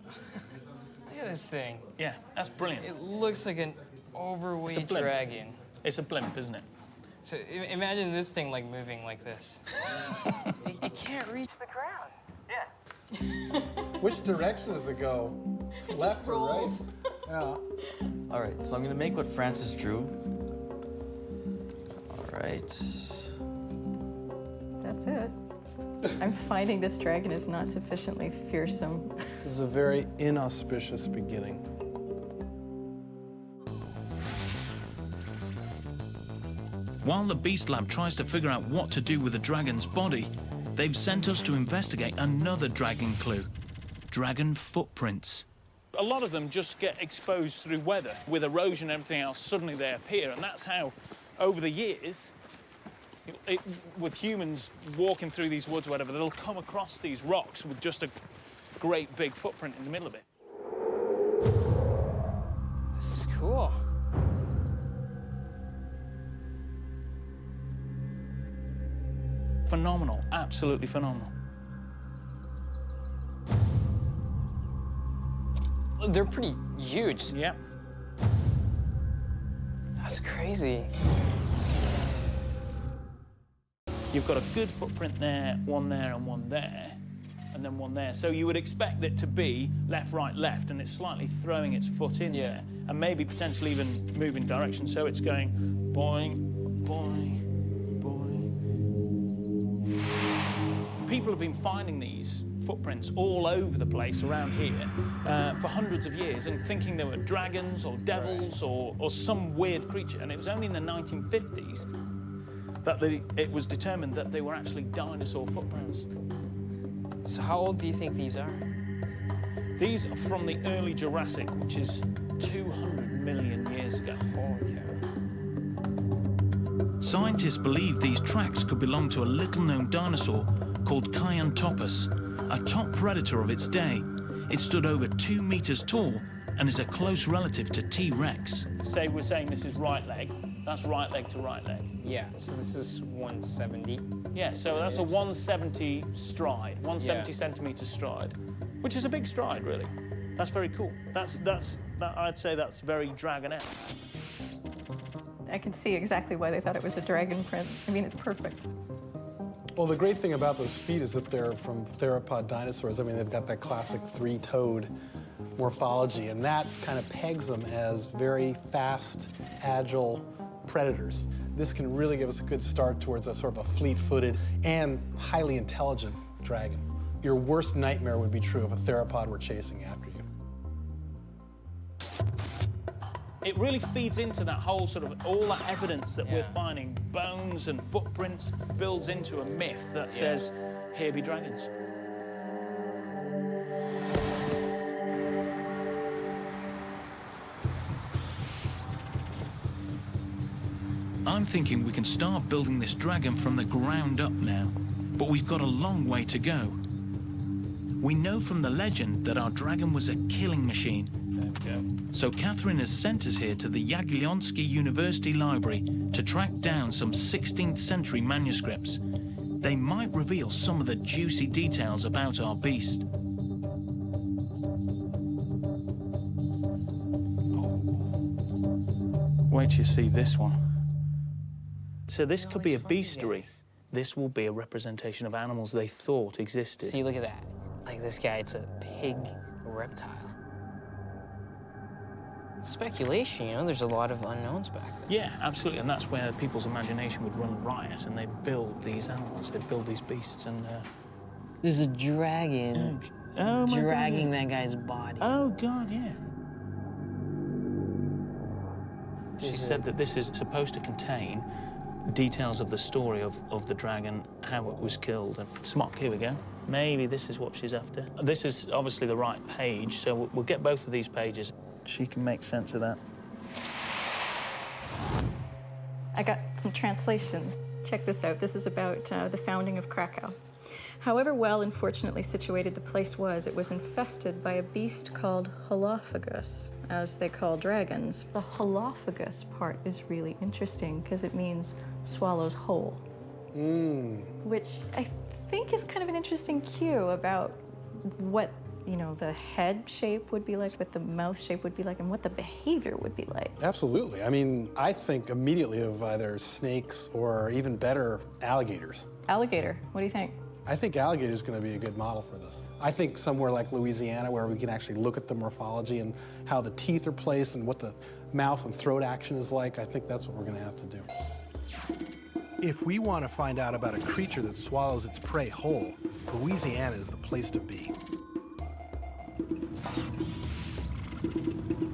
Look at this thing. Yeah, that's brilliant. It looks like an overweight It's a blimp. dragon. It's a blimp, isn't it? So imagine this thing like moving like this. it can't reach the ground. Yeah. Which direction does it go? Left or right? Yeah. All right, so I'm gonna make what Francis drew. All right. That's it. I'm finding this dragon is not sufficiently fearsome. This is a very inauspicious beginning. While the Beast Lab tries to figure out what to do with the dragon's body, they've sent us to investigate another dragon clue: dragon footprints. A lot of them just get exposed through weather. With erosion and everything else, suddenly they appear, and that's how, over the years, with humans walking through these woods or whatever, they'll come across these rocks with just a great big footprint in the middle of it. This is cool. Phenomenal, absolutely phenomenal. They're pretty huge. Yeah. That's crazy. You've got a good footprint there, one there, and then one there. So you would expect it to be left, right, left, and it's slightly throwing its foot in there, and maybe potentially even moving direction. So it's going boing, boing, boing. People have been finding these footprints all over the place around here for hundreds of years and thinking they were dragons or devils or some weird creature. And it was only in the 1950s that it was determined that they were actually dinosaur footprints. So how old do you think these are? These are from the early Jurassic, which is 200 million years ago. Holy cow. Scientists believe these tracks could belong to a little-known dinosaur called Kyantoppus, a top predator of its day. It stood over 2 meters tall and is a close relative to T-Rex. Say we're saying this is right leg. That's right leg to right leg. Yeah, so this is 170. Yeah, so that's a 170 stride, 170 centimeter stride, which is a big stride, really. That's very cool. I'd say that's very dragon-esque. I can see exactly why they thought it was a dragon print. I mean, it's perfect. Well, the great thing about those feet is that they're from theropod dinosaurs. I mean, they've got that classic three-toed morphology, and that kind of pegs them as very fast, agile predators. This can really give us a good start towards a sort of a fleet-footed and highly intelligent dragon. Your worst nightmare would be true if a theropod were chasing after you. It really feeds into that whole sort of, all that evidence that we're finding, bones and footprints, builds into a myth that says, here be dragons. I'm thinking we can start building this dragon from the ground up now, but we've got a long way to go. We know from the legend that our dragon was a killing machine. So Catherine has sent us here to the Jagiellonski University Library to track down some 16th century manuscripts. They might reveal some of the juicy details about our beast. Wait till you see this one. So this could be a bestiary. This will be a representation of animals they thought existed. See, look at that. Like this guy, it's a pig reptile. Speculation, you know, there's a lot of unknowns back there. Yeah, absolutely, and that's where people's imagination would run riot, and they build these animals, they build these beasts, and... There's a dragon dragging that guy's body. Oh, God, yeah. She said that this is supposed to contain details of the story of the dragon, how it was killed. And Smock, here we go. Maybe this is what she's after. This is obviously the right page, so we'll get both of these pages. She can make sense of that. I got some translations. Check this out. This is about the founding of Krakow. However well, unfortunately, situated the place was, it was infested by a beast called Holophagus, as they call dragons. The Holophagus part is really interesting because it means swallows whole, which I think is kind of an interesting cue about what, you know, the head shape would be like, what the mouth shape would be like, and what the behavior would be like. Absolutely. I mean, I think immediately of either snakes or, even better, alligators. Alligator, what do you think? I think alligator is going to be a good model for this. I think somewhere like Louisiana, where we can actually look at the morphology and how the teeth are placed and what the mouth and throat action is like, I think that's what we're going to have to do. If we want to find out about a creature that swallows its prey whole, Louisiana is the place to be.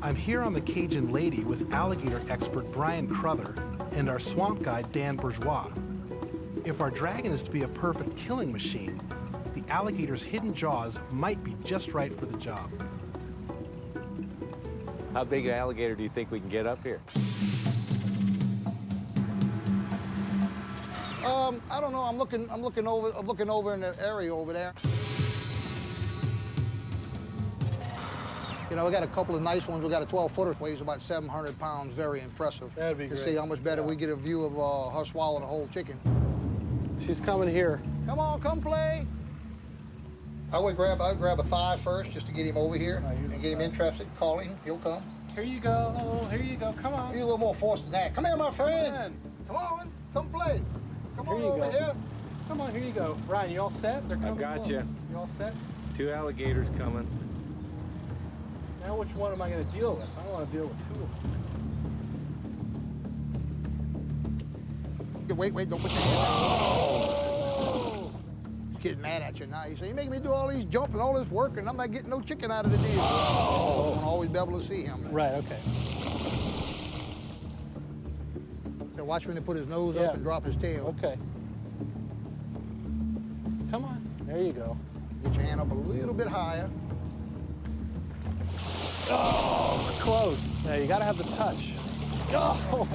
I'm here on the Cajun Lady with alligator expert Brian Cruther and our swamp guide Dan Bourgeois. If our dragon is to be a perfect killing machine, the alligator's hidden jaws might be just right for the job. How big an alligator do you think we can get up here? I don't know. I'm looking over in the area over there. You know, we got a couple of nice ones. We got a 12-footer, weighs about 700 pounds. Very impressive. That'd be great. To see how much better we get a view of her swallowing a whole chicken. She's coming here. Come on, come play. I would grab a thigh first just to get him over here and get him interested. Call him. He'll come. Here you go. Here you go. Come on. Need a little more force than that. Come here, my friend. Come on. Come play. Come on over here. Come on, here you go. Ryan, you all set? They're coming. I've got you. You all set? 2 alligators coming. Now which one am I going to deal with? I don't want to deal with 2 of them. Wait, don't put your hand out. He's getting mad at you now. He said, you're making me do all these jumping, all this work, and I'm not getting no chicken out of the deal. I want to always be able to see him. Right, okay. So watch when they put his nose up and drop his tail. Okay. Come on. There you go. Get your hand up a little bit higher. Oh, close. Now you got to have the touch. Oh,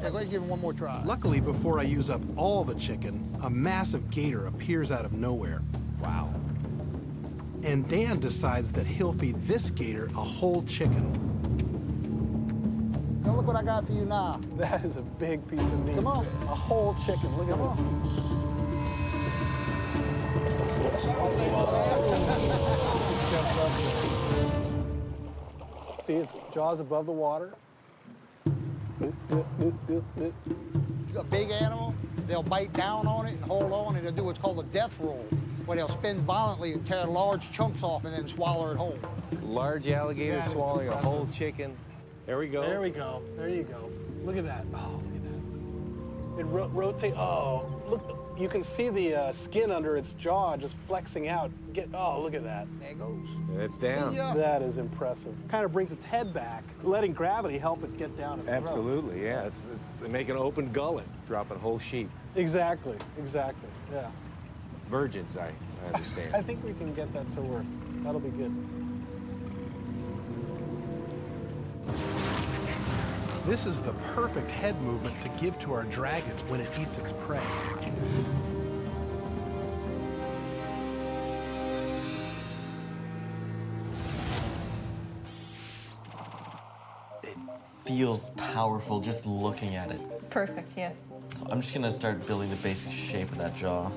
yeah, go ahead and give him one more try. Luckily, before I use up all the chicken, a massive gator appears out of nowhere. Wow. And Dan decides that he'll feed this gator a whole chicken. Now look what I got for you now. That is a big piece of meat. Come on. A whole chicken. Look at this. See, its jaws above the water. A big animal, they'll bite down on it and hold on, and they'll do what's called a death roll, where they'll spin violently and tear large chunks off and then swallow it whole. Large alligator swallowing a whole chicken. There we go. There we go. There you go. Look at that. Oh, look at that. It rotates. Oh, look. You can see the skin under its jaw just flexing out. Oh, look at that. There it goes. It's down. That is impressive. Kind of brings its head back, letting gravity help it get down its throat. Absolutely, yeah. It's they make an open gullet, dropping whole sheep. Exactly, exactly, yeah. Virgins, I understand. I think we can get that to work. That'll be good. This is the perfect head movement to give to our dragon when it eats its prey. It feels powerful just looking at it. Perfect, yeah. So I'm just gonna start building the basic shape of that jaw.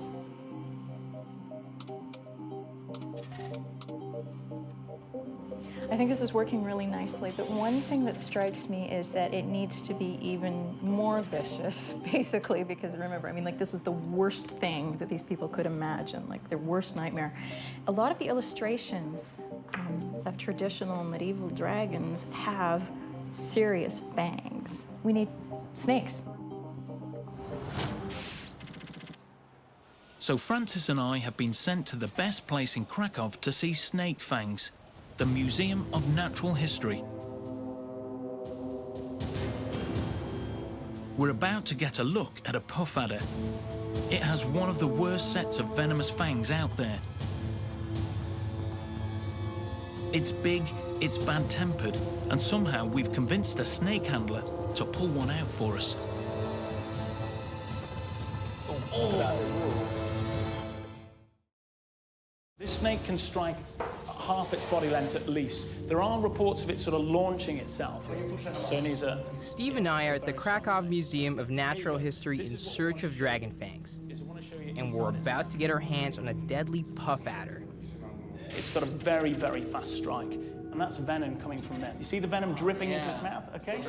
I think this is working really nicely, but one thing that strikes me is that it needs to be even more vicious, basically, because remember, I mean, like, this is the worst thing that these people could imagine, like their worst nightmare. A lot of the illustrations of traditional medieval dragons have serious fangs. We need snakes. So Francis and I have been sent to the best place in Krakow to see snake fangs, the Museum of Natural History. We're about to get a look at a puff adder. It has one of the worst sets of venomous fangs out there. It's big, it's bad-tempered, and somehow we've convinced a snake handler to pull one out for us. This snake can strike half its body length at least. There are reports of it sort of launching itself. So it needs a... Steve and I are at the Krakow Museum of Natural History in search of dragon fangs. And we're about to get our hands on a deadly puff adder. It's got a very, very fast strike. And that's venom coming from there. You see the venom dripping into its mouth, okay?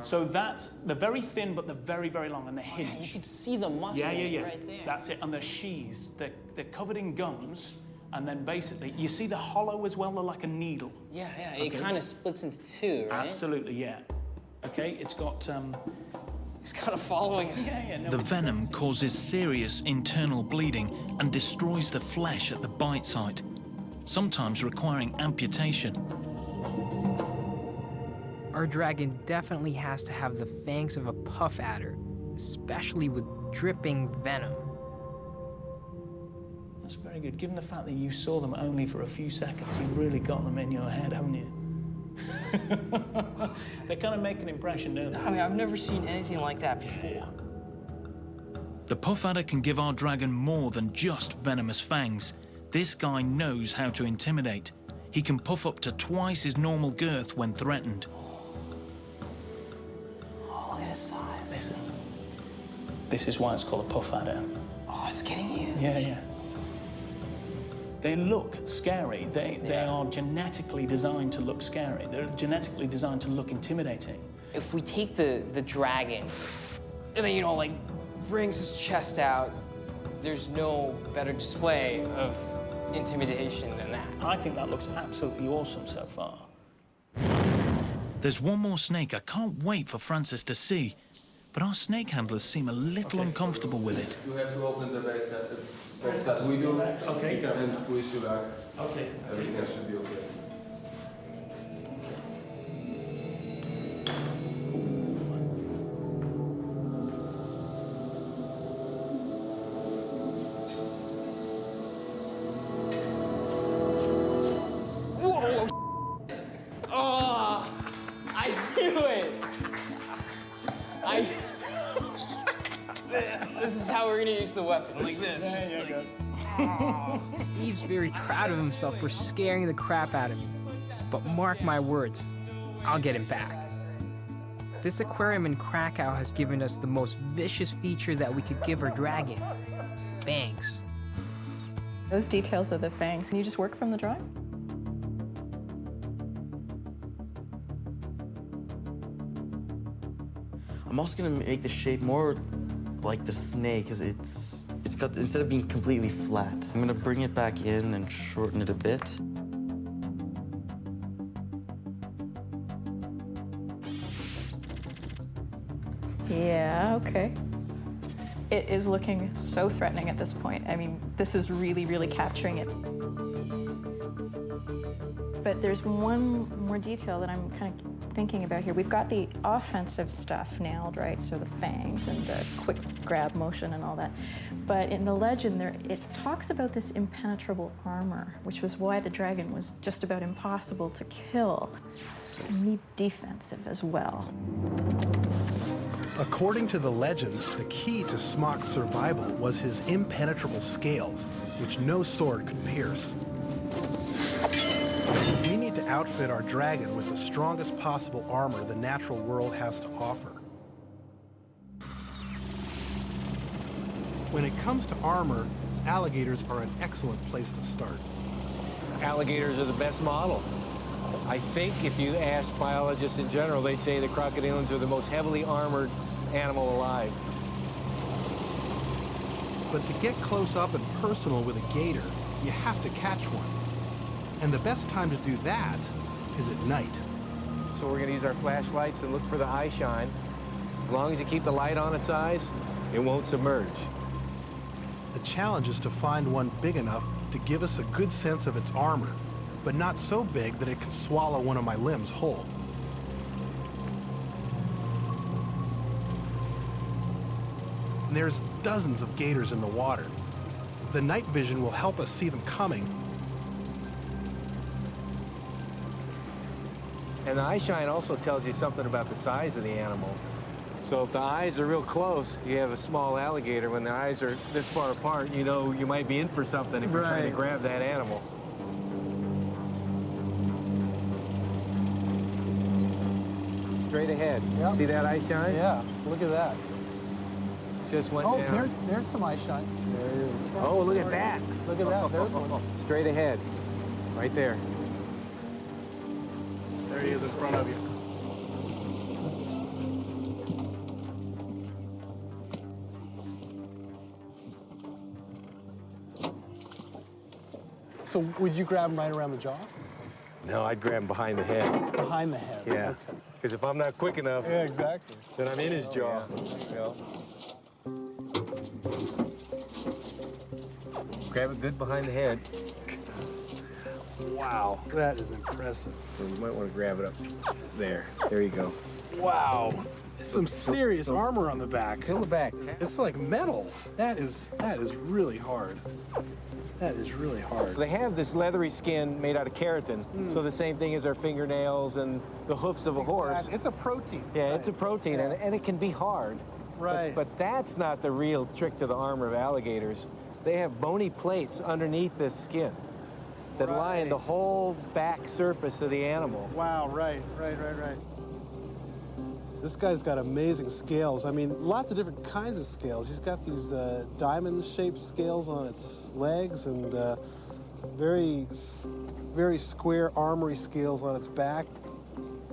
So that's, they're very thin, but they're very, very long, and they're hinged. You can see the muscles right there. That's it, and they're sheathed. They're covered in gums, and then basically, you see the hollow as well, they're like a needle. Yeah, it kind of splits into two, right? Absolutely, yeah. Okay, it's got, He's kind of following us. No, the venom causes serious internal bleeding and destroys the flesh at the bite site, sometimes requiring amputation. Our dragon definitely has to have the fangs of a puff adder, especially with dripping venom. That's very good. Given the fact that you saw them only for a few seconds, you've really got them in your head, haven't you? They kind of make an impression, don't they? I mean, I've never seen anything like that before. The puff adder can give our dragon more than just venomous fangs. This guy knows how to intimidate. He can puff up to twice his normal girth when threatened. Oh, look at his size. Listen, this is why it's called a puff adder. Oh, it's getting huge. Yeah. They look scary. They are genetically designed to look scary. They're genetically designed to look intimidating. If we take the dragon and then, like, brings his chest out, there's no better display of intimidation than that. I think that looks absolutely awesome so far. There's one more snake I can't wait for Francis to see, but our snake handlers seem a little uncomfortable with it. You have to open the base that we do. Okay. And squeeze your back. Okay. Everything should be okay. Oh, I knew it. This is how we're gonna use the weapon, like this. There you go. Steve's very proud of himself for scaring the crap out of me. But mark my words, I'll get him back. This aquarium in Krakow has given us the most vicious feature that we could give our dragon, fangs. Those details of the fangs, can you just work from the drawing? I'm also gonna make the shape more like the snake, because it's got, instead of being completely flat, I'm gonna bring it back in and shorten it a bit. Yeah, okay. It is looking so threatening at this point. I mean, this is really, really capturing it. But there's one more detail that I'm kind of thinking about here. We've got the offensive stuff nailed, right? So the fangs and the quick grab motion and all that. But in the legend there, it talks about this impenetrable armor, which was why the dragon was just about impossible to kill. So you need defensive as well. According to the legend, the key to Smock's survival was his impenetrable scales, which no sword could pierce. We need to outfit our dragon with the strongest possible armor the natural world has to offer. When it comes to armor, alligators are an excellent place to start. Alligators are the best model. I think if you ask biologists in general, they'd say the crocodilians are the most heavily armored animal alive. But to get close up and personal with a gator, you have to catch one. And the best time to do that is at night. So we're gonna use our flashlights and look for the eye shine. As long as you keep the light on its eyes, it won't submerge. The challenge is to find one big enough to give us a good sense of its armor, but not so big that it can swallow one of my limbs whole. And there's dozens of gators in the water. The night vision will help us see them coming. And the eye shine also tells you something about the size of the animal. So if the eyes are real close, you have a small alligator. When the eyes are this far apart, you know you might be in for something if you're trying to grab that animal. Straight ahead. Yep. See that eye shine? Yeah, look at that. Just went down. There's some eye shine. There it is. Oh, look at that. Look at that, there's one. Straight ahead, right there. There he is in front of you. So would you grab him right around the jaw? No, I'd grab him behind the head. Behind the head. Yeah. Because if I'm not quick enough, Yeah, exactly. then I'm in his jaw. You know? Grab it good behind the head. Wow, that is impressive. So you might want to grab it up there. There you go. Wow, some serious armor on the back. Feel the back. It's like metal. That is really hard. That is really hard. They have this leathery skin made out of keratin, so the same thing as our fingernails and the hoofs of a horse. It's a protein. Yeah, it's a protein, and it can be hard. Right. But that's not the real trick to the armor of alligators. They have bony plates underneath this skin that line the whole back surface of the animal. Wow, right. This guy's got amazing scales. I mean, lots of different kinds of scales. He's got these diamond-shaped scales on its legs and very square armory scales on its back.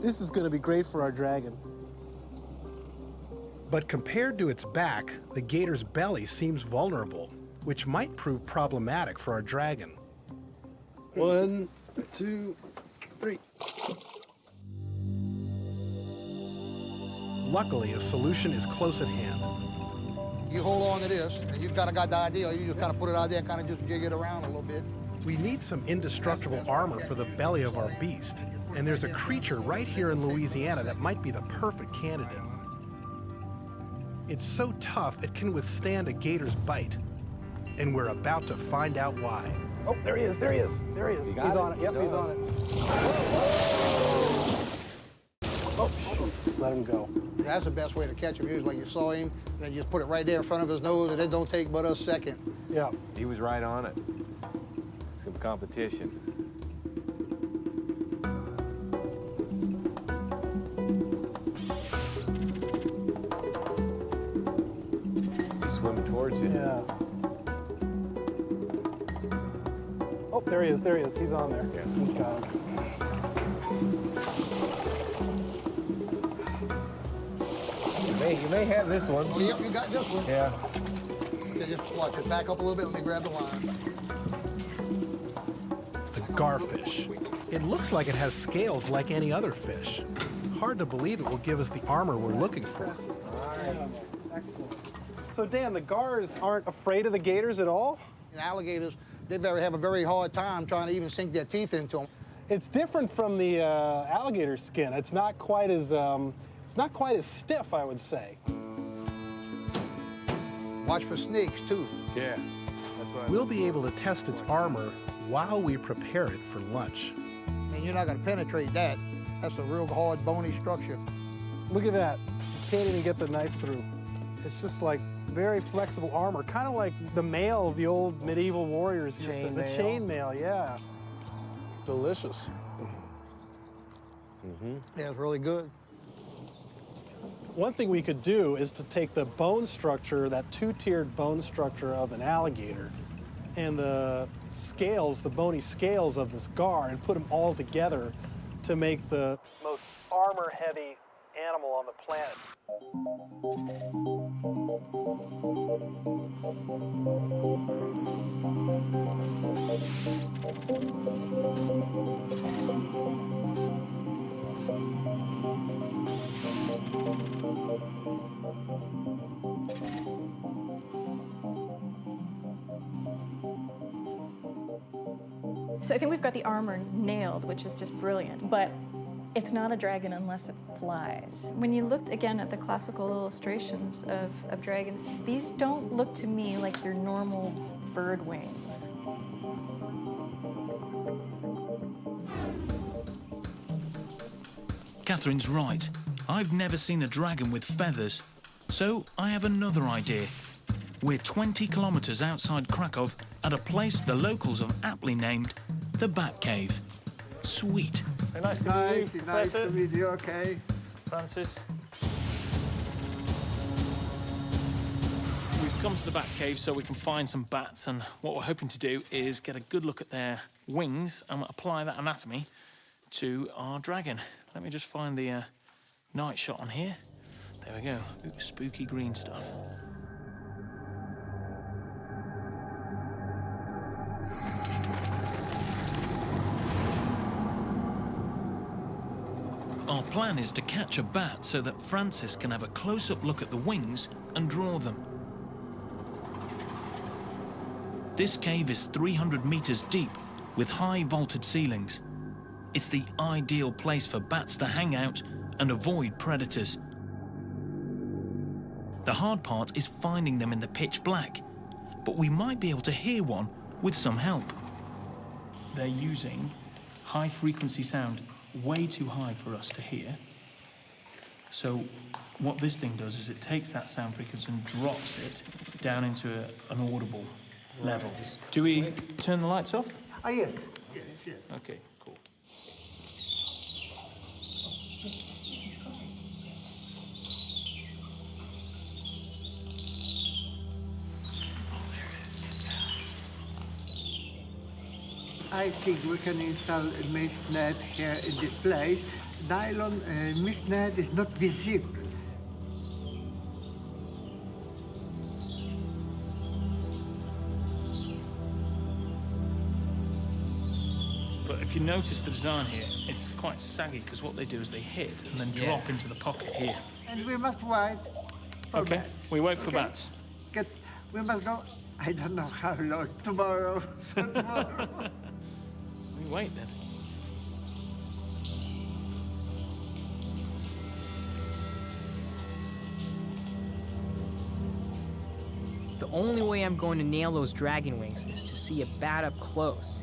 This is going to be great for our dragon. But compared to its back, the gator's belly seems vulnerable, which might prove problematic for our dragon. 1, 2, 3. Luckily, a solution is close at hand. You hold on to this, and you kind of got the idea. You just kind of put it out there, kind of just jig it around a little bit. We need some indestructible armor for the belly of our beast, and there's a creature right here in Louisiana that might be the perfect candidate. It's so tough it can withstand a gator's bite, and we're about to find out why. Oh, there he is. He's on it. Yep, he's on it. Oh, shoot. Let him go. That's the best way to catch him. Usually, like you saw him, and then you just put it right there in front of his nose, and it don't take but a second. Yeah. He was right on it. Some competition. He's swimming towards you. Yeah. Oh, there he is. There he is. He's on there. Yeah. He's got him. You may have this one. Oh, yep, you got this one. Yeah. Okay, just watch it. Back up a little bit. Let me grab the line. The garfish. It looks like it has scales like any other fish. Hard to believe it will give us the armor we're looking for. Excellent. So, Dan, the gars aren't afraid of the gators at all? And alligators, they have a very hard time trying to even sink their teeth into them. It's different from the alligator skin. It's not quite as stiff, I would say. Watch for snakes, too. Yeah, that's what We'll be able to test its armor while we prepare it for lunch. And you're not going to penetrate that. That's a real hard, bony structure. Look at that. You can't even get the knife through. It's just like very flexible armor, kind of like the mail of the old medieval warriors. The chainmail, yeah. Delicious. Yeah, it's really good. One thing we could do is to take the bone structure, that two-tiered bone structure of an alligator, and the scales, the bony scales of this gar, and put them all together to make the most armor-heavy animal on the planet. So I think we've got the armor nailed, which is just brilliant, but it's not a dragon unless it flies. When you look again at the classical illustrations of dragons, these don't look to me like your normal bird wings. Catherine's right. I've never seen a dragon with feathers. So I have another idea. We're 20 kilometers outside Krakow at a place the locals have aptly named the Bat Cave. Sweet. Hey, nice to meet you, Professor. Nice to meet you, okay. Francis. We've come to the Bat Cave so we can find some bats, and what we're hoping to do is get a good look at their wings and apply that anatomy to our dragon. Let me just find the night shot on here. There we go. Ooh, spooky green stuff. Our plan is to catch a bat so that Francis can have a close-up look at the wings and draw them. This cave is 300 meters deep with high vaulted ceilings. It's the ideal place for bats to hang out and avoid predators. The hard part is finding them in the pitch black, but we might be able to hear one with some help. They're using high-frequency sound way too high for us to hear. So what this thing does is it takes that sound frequency and drops it down into an audible level. Do we turn the lights off? Ah, yes. Yes, yes. Okay, cool. I think we can install a mist net here in this place. Nylon mist net is not visible. But if you notice the design here, it's quite saggy because what they do is they hit and then drop into the pocket here. And we must wait for Okay, bats. we wait for Okay. bats. Get, we must go, I don't know how long, tomorrow. Tomorrow. We wait then. The only way I'm going to nail those dragon wings is to see a bat up close.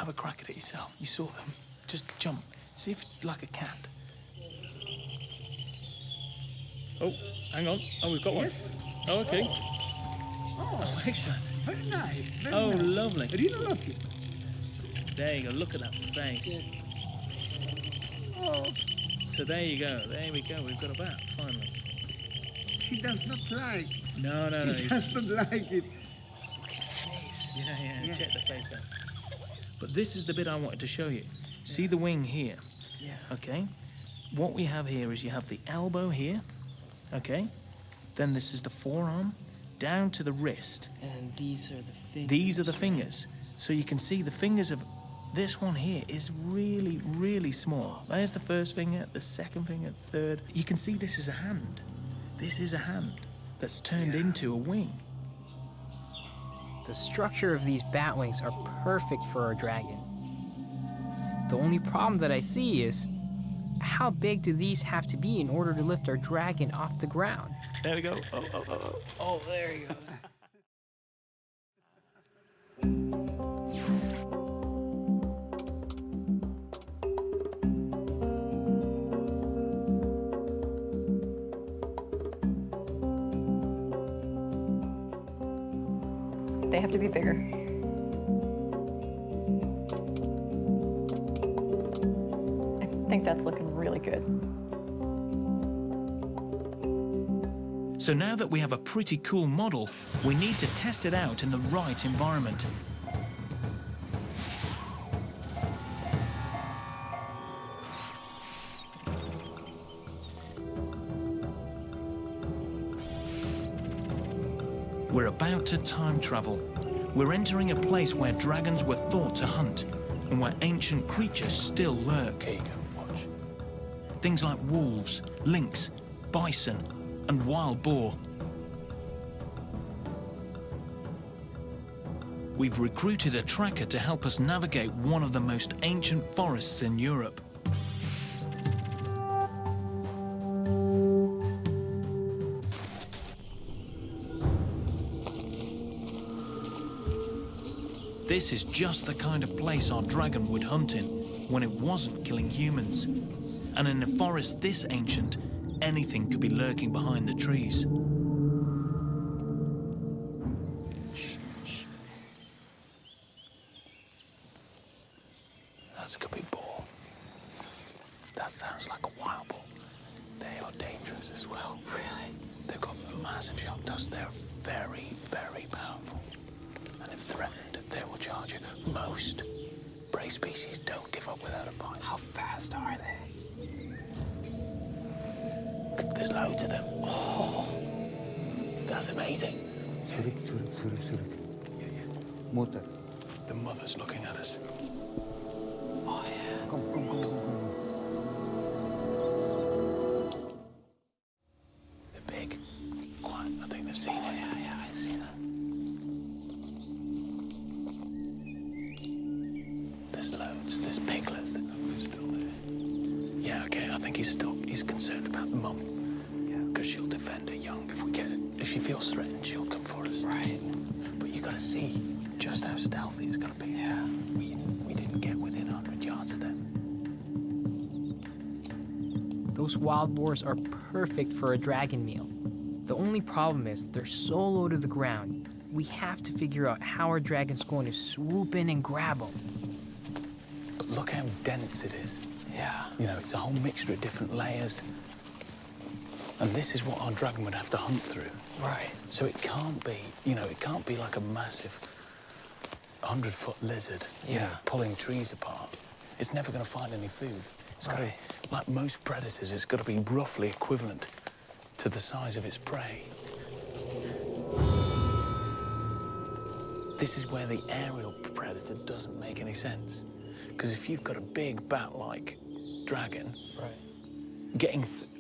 have a crack at it yourself. You saw them. Just jump. See if, like a cat. Oh, hang on. Oh, we've got one. Yes. Oh, okay. Oh, excellent. Very nice. Very Oh, nice. lovely. Really lucky. There you go. Look at that face. Oh, So there you go. There we go. We've got a bat, finally. he does not like. No, no, no. He does not like it. Look at his face. Yeah. Check the face out. But this is the bit I wanted to show you. See the wing here? Yeah. Okay. What we have here is you have the elbow here. Okay. Then this is the forearm down to the wrist. And these are the fingers. These are the fingers. So you can see the fingers of this one here is really, really small. There's the first finger, the second finger, third. You can see this is a hand. This is a hand that's turned into a wing. The structure of these bat wings are perfect for a dragon. The only problem that I see is, how big do these have to be in order to lift our dragon off the ground? There we go. Oh, there he goes. They have to be bigger. I think that's looking really good. So now that we have a pretty cool model, we need to test it out in the right environment. We're about to time travel. We're entering a place where dragons were thought to hunt and where ancient creatures still lurk. Here you go, watch. Things like wolves, lynx, bison, and wild boar. We've recruited a tracker to help us navigate one of the most ancient forests in Europe. This is just the kind of place our dragon would hunt in when it wasn't killing humans. And in a forest this ancient, anything could be lurking behind the trees. Shh. That's a good big boar. That sounds like a wild boar. They are dangerous as well. Really? They've got massive sharp tusks. They're very, very powerful. And if threatened, they will charge you. Most prey species don't give up without a fight. How fast are they? There's loads of them. Oh, that's amazing. Mother. The mother's looking at us. Oh, yeah. Come. They're big. Quiet. I think they've seen it. Yeah, I see them. There's loads. There's piglets. They're still there. Yeah, okay. I think he's concerned about the mum. Yeah. Because she'll defend her young if she feels threatened, she'll come for us. Right. But you gotta see just how stealthy it's gonna be. Yeah. We didn't get within 100 yards of them. Those wild boars are perfect for a dragon meal. The only problem is they're so low to the ground, we have to figure out how our dragon's going to swoop in and grab them. But look how dense it is. Yeah. You know, it's a whole mixture of different layers. And this is what our dragon would have to hunt through. Right. So it can't be, it can't be like a massive 100-foot lizard, pulling trees apart. It's never going to find any food. It's got to, like most predators, it's got to be roughly equivalent to the size of its prey. This is where the aerial predator doesn't make any sense. Because if you've got a big bat-like dragon,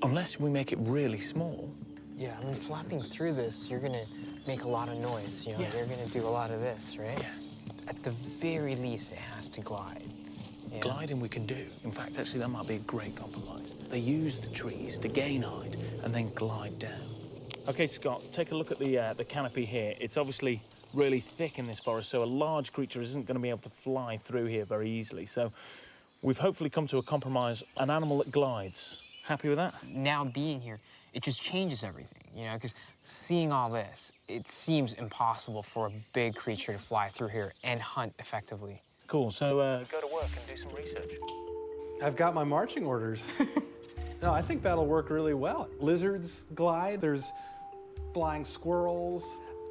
unless we make it really small. Yeah, I mean, flapping through this, you're gonna make a lot of noise. You're gonna do a lot of this, right? Yeah. At the very least, it has to glide. Yeah. Gliding we can do. In fact, actually, that might be a great compromise. They use the trees to gain height and then glide down. Okay, Scott, take a look at the canopy here. It's obviously really thick in this forest, so a large creature isn't going to be able to fly through here very easily. So we've hopefully come to a compromise, an animal that glides. Happy with that? Now being here, it just changes everything, you know, because seeing all this, it seems impossible for a big creature to fly through here and hunt effectively. Cool, so go to work and do some research. I've got my marching orders. No, I think that'll work really well. Lizards glide, there's flying squirrels.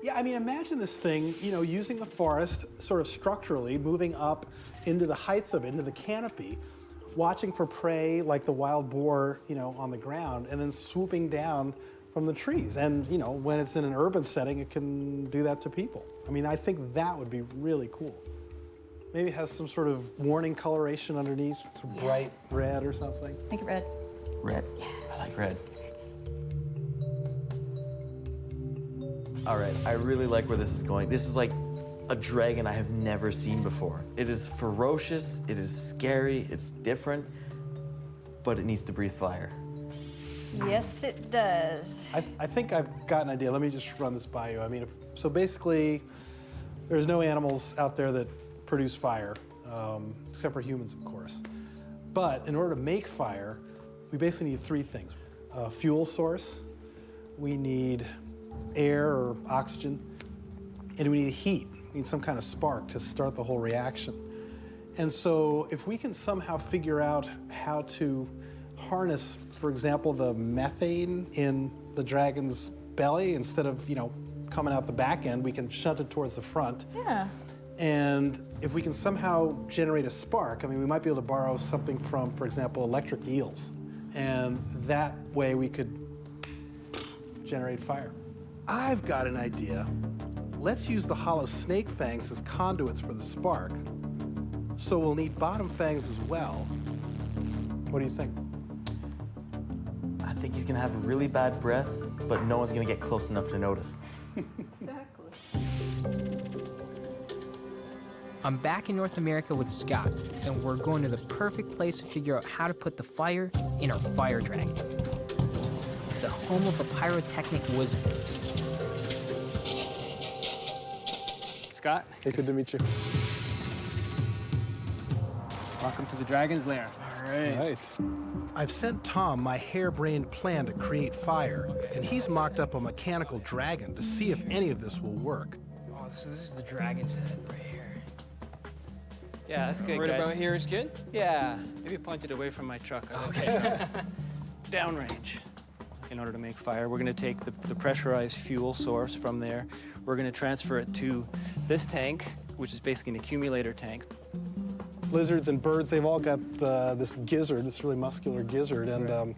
Yeah, I mean, imagine this thing, you know, using the forest sort of structurally, moving up into the heights of it, into the canopy, watching for prey like the wild boar, you know, on the ground, and then swooping down from the trees. And, you know, when it's in an urban setting, it can do that to people. I mean, I think that would be really cool. Maybe it has some sort of warning coloration underneath, some bright red or something. Make it red. Red? Yeah. I like red. All right, I really like where this is going. This is like a dragon I have never seen before. It is ferocious, it is scary, it's different, but it needs to breathe fire. Yes, it does. I think I've got an idea. Let me just run this by you. I mean, so basically, there's no animals out there that produce fire, except for humans, of course. But in order to make fire, we basically need three things. A fuel source, we need air or oxygen, and we need heat. We need some kind of spark to start the whole reaction. And so if we can somehow figure out how to harness, for example, the methane in the dragon's belly, instead of, you know, coming out the back end, we can shunt it towards the front. Yeah. And if we can somehow generate a spark, I mean, we might be able to borrow something from, for example, electric eels. And that way we could generate fire. I've got an idea. Let's use the hollow snake fangs as conduits for the spark. So we'll need bottom fangs as well. What do you think? I think he's gonna have a really bad breath, but no one's gonna get close enough to notice. Exactly. I'm back in North America with Scott, and we're going to the perfect place to figure out how to put the fire in our fire dragon. The home of a pyrotechnic wizard. Scott? Hey, good to meet you. Welcome to the Dragon's Lair. All right. I've sent Tom my harebrained plan to create fire, and he's mocked up a mechanical dragon to see if any of this will work. Oh, this is the dragon's head right here. Yeah, that's good, Right guys. about here is good? Yeah, maybe point it away from my truck. Okay. Downrange. In order to make fire, we're going to take the pressurized fuel source from there. We're going to transfer it to this tank, which is basically an accumulator tank. Lizards and birds, they've all got this gizzard, this really muscular gizzard, and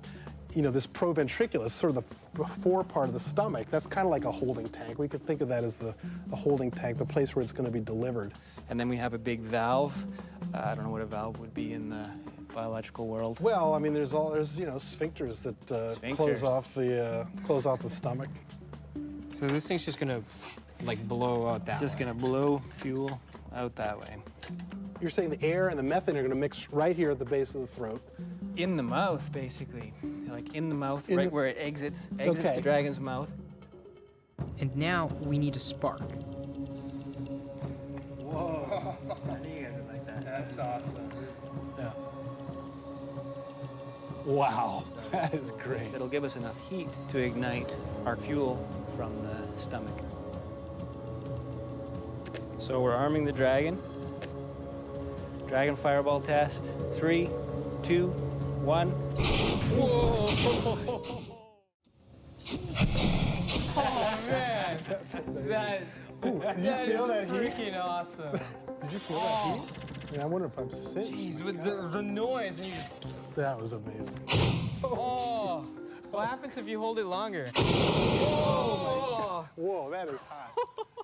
you know, this proventriculus, sort of the fore part of the stomach, that's kind of like a holding tank. We could think of that as the holding tank, the place where it's going to be delivered. And then we have a big valve. I don't know what a valve would be in the biological world. Well, I mean, there's you know, sphincters that close off the stomach. So this thing's just gonna like blow out that way. It's just gonna blow fuel out that way. You're saying the air and the methane are gonna mix right here at the base of the throat. In the mouth, basically. Like in the mouth, where it exits Okay. the dragon's mouth. And now we need a spark. Whoa. I knew you guys would like that. That's awesome. Yeah. Wow, that is great. It'll give us enough heat to ignite our fuel from the stomach. So we're arming the dragon. Dragon fireball test. 3, 2, 1. Whoa! Oh man, that Did you feel that is heat? freaking awesome. Did you feel that heat? I mean, I wonder if I'm sick. Jeez, with the noise, and you just. That was amazing. Oh, what happens if you hold it longer? Oh my! Whoa, that is hot.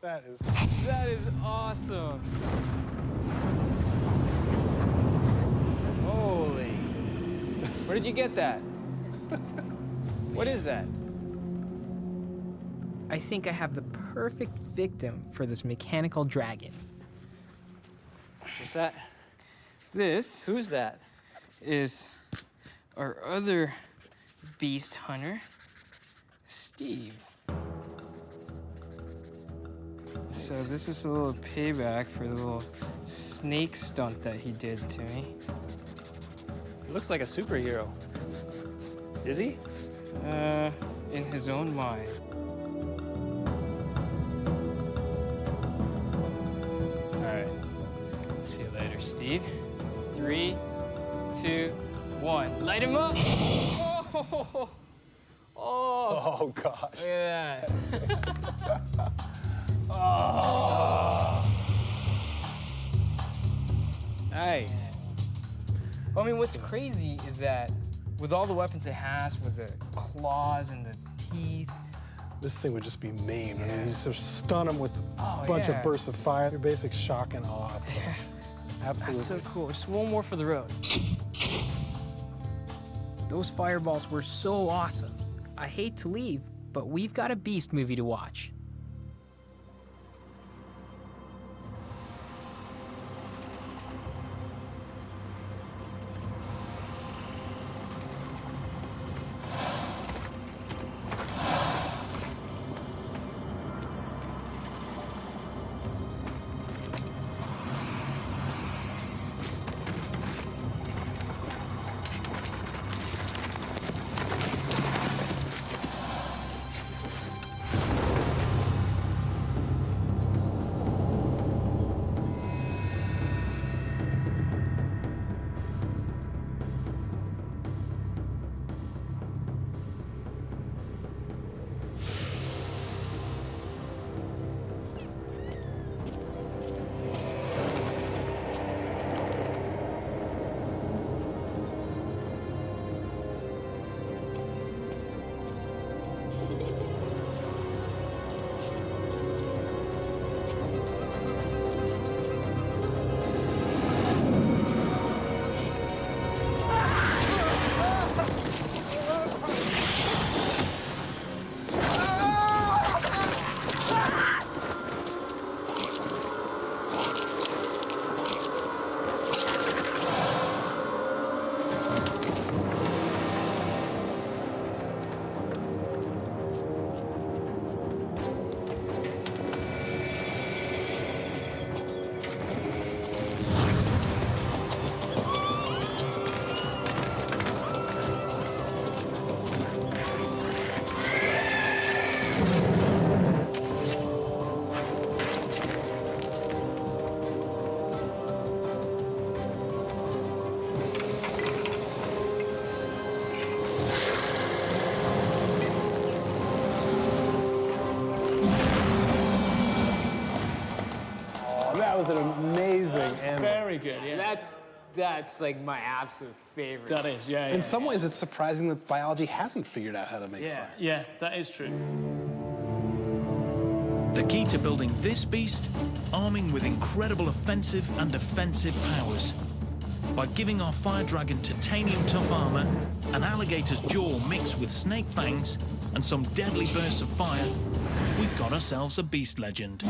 That is hot. That is awesome. Holy. Where did you get that? What is that? I think I have the perfect victim for this mechanical dragon. What's that? This Who's that? is our other beast hunter, Steve. So this is a little payback for the little snake stunt that he did to me. He looks like a superhero. Is he? In his own mind. All right. See you later, Steve. 3, 2, 1. Light him up! Oh! Oh, gosh. Look at that. Nice. I mean, what's crazy is that with all the weapons it has, with the claws and the teeth, This thing would just be maimed. I mean, you just stun them with a bunch yeah. of bursts of fire. Your basic shock and awe. Absolutely. That's so cool. Just one more for the road. Those fireballs were so awesome. I hate to leave, but we've got a beast movie to watch. That was an amazing animal. Very good, yeah. That's like my absolute favorite. That is, yeah. In some ways, it's surprising that biology hasn't figured out how to make fire. Yeah, that is true. The key to building this beast, arming with incredible offensive and defensive powers. By giving our fire dragon titanium tough armor, an alligator's jaw mixed with snake fangs, and some deadly bursts of fire, we've got ourselves a beast legend.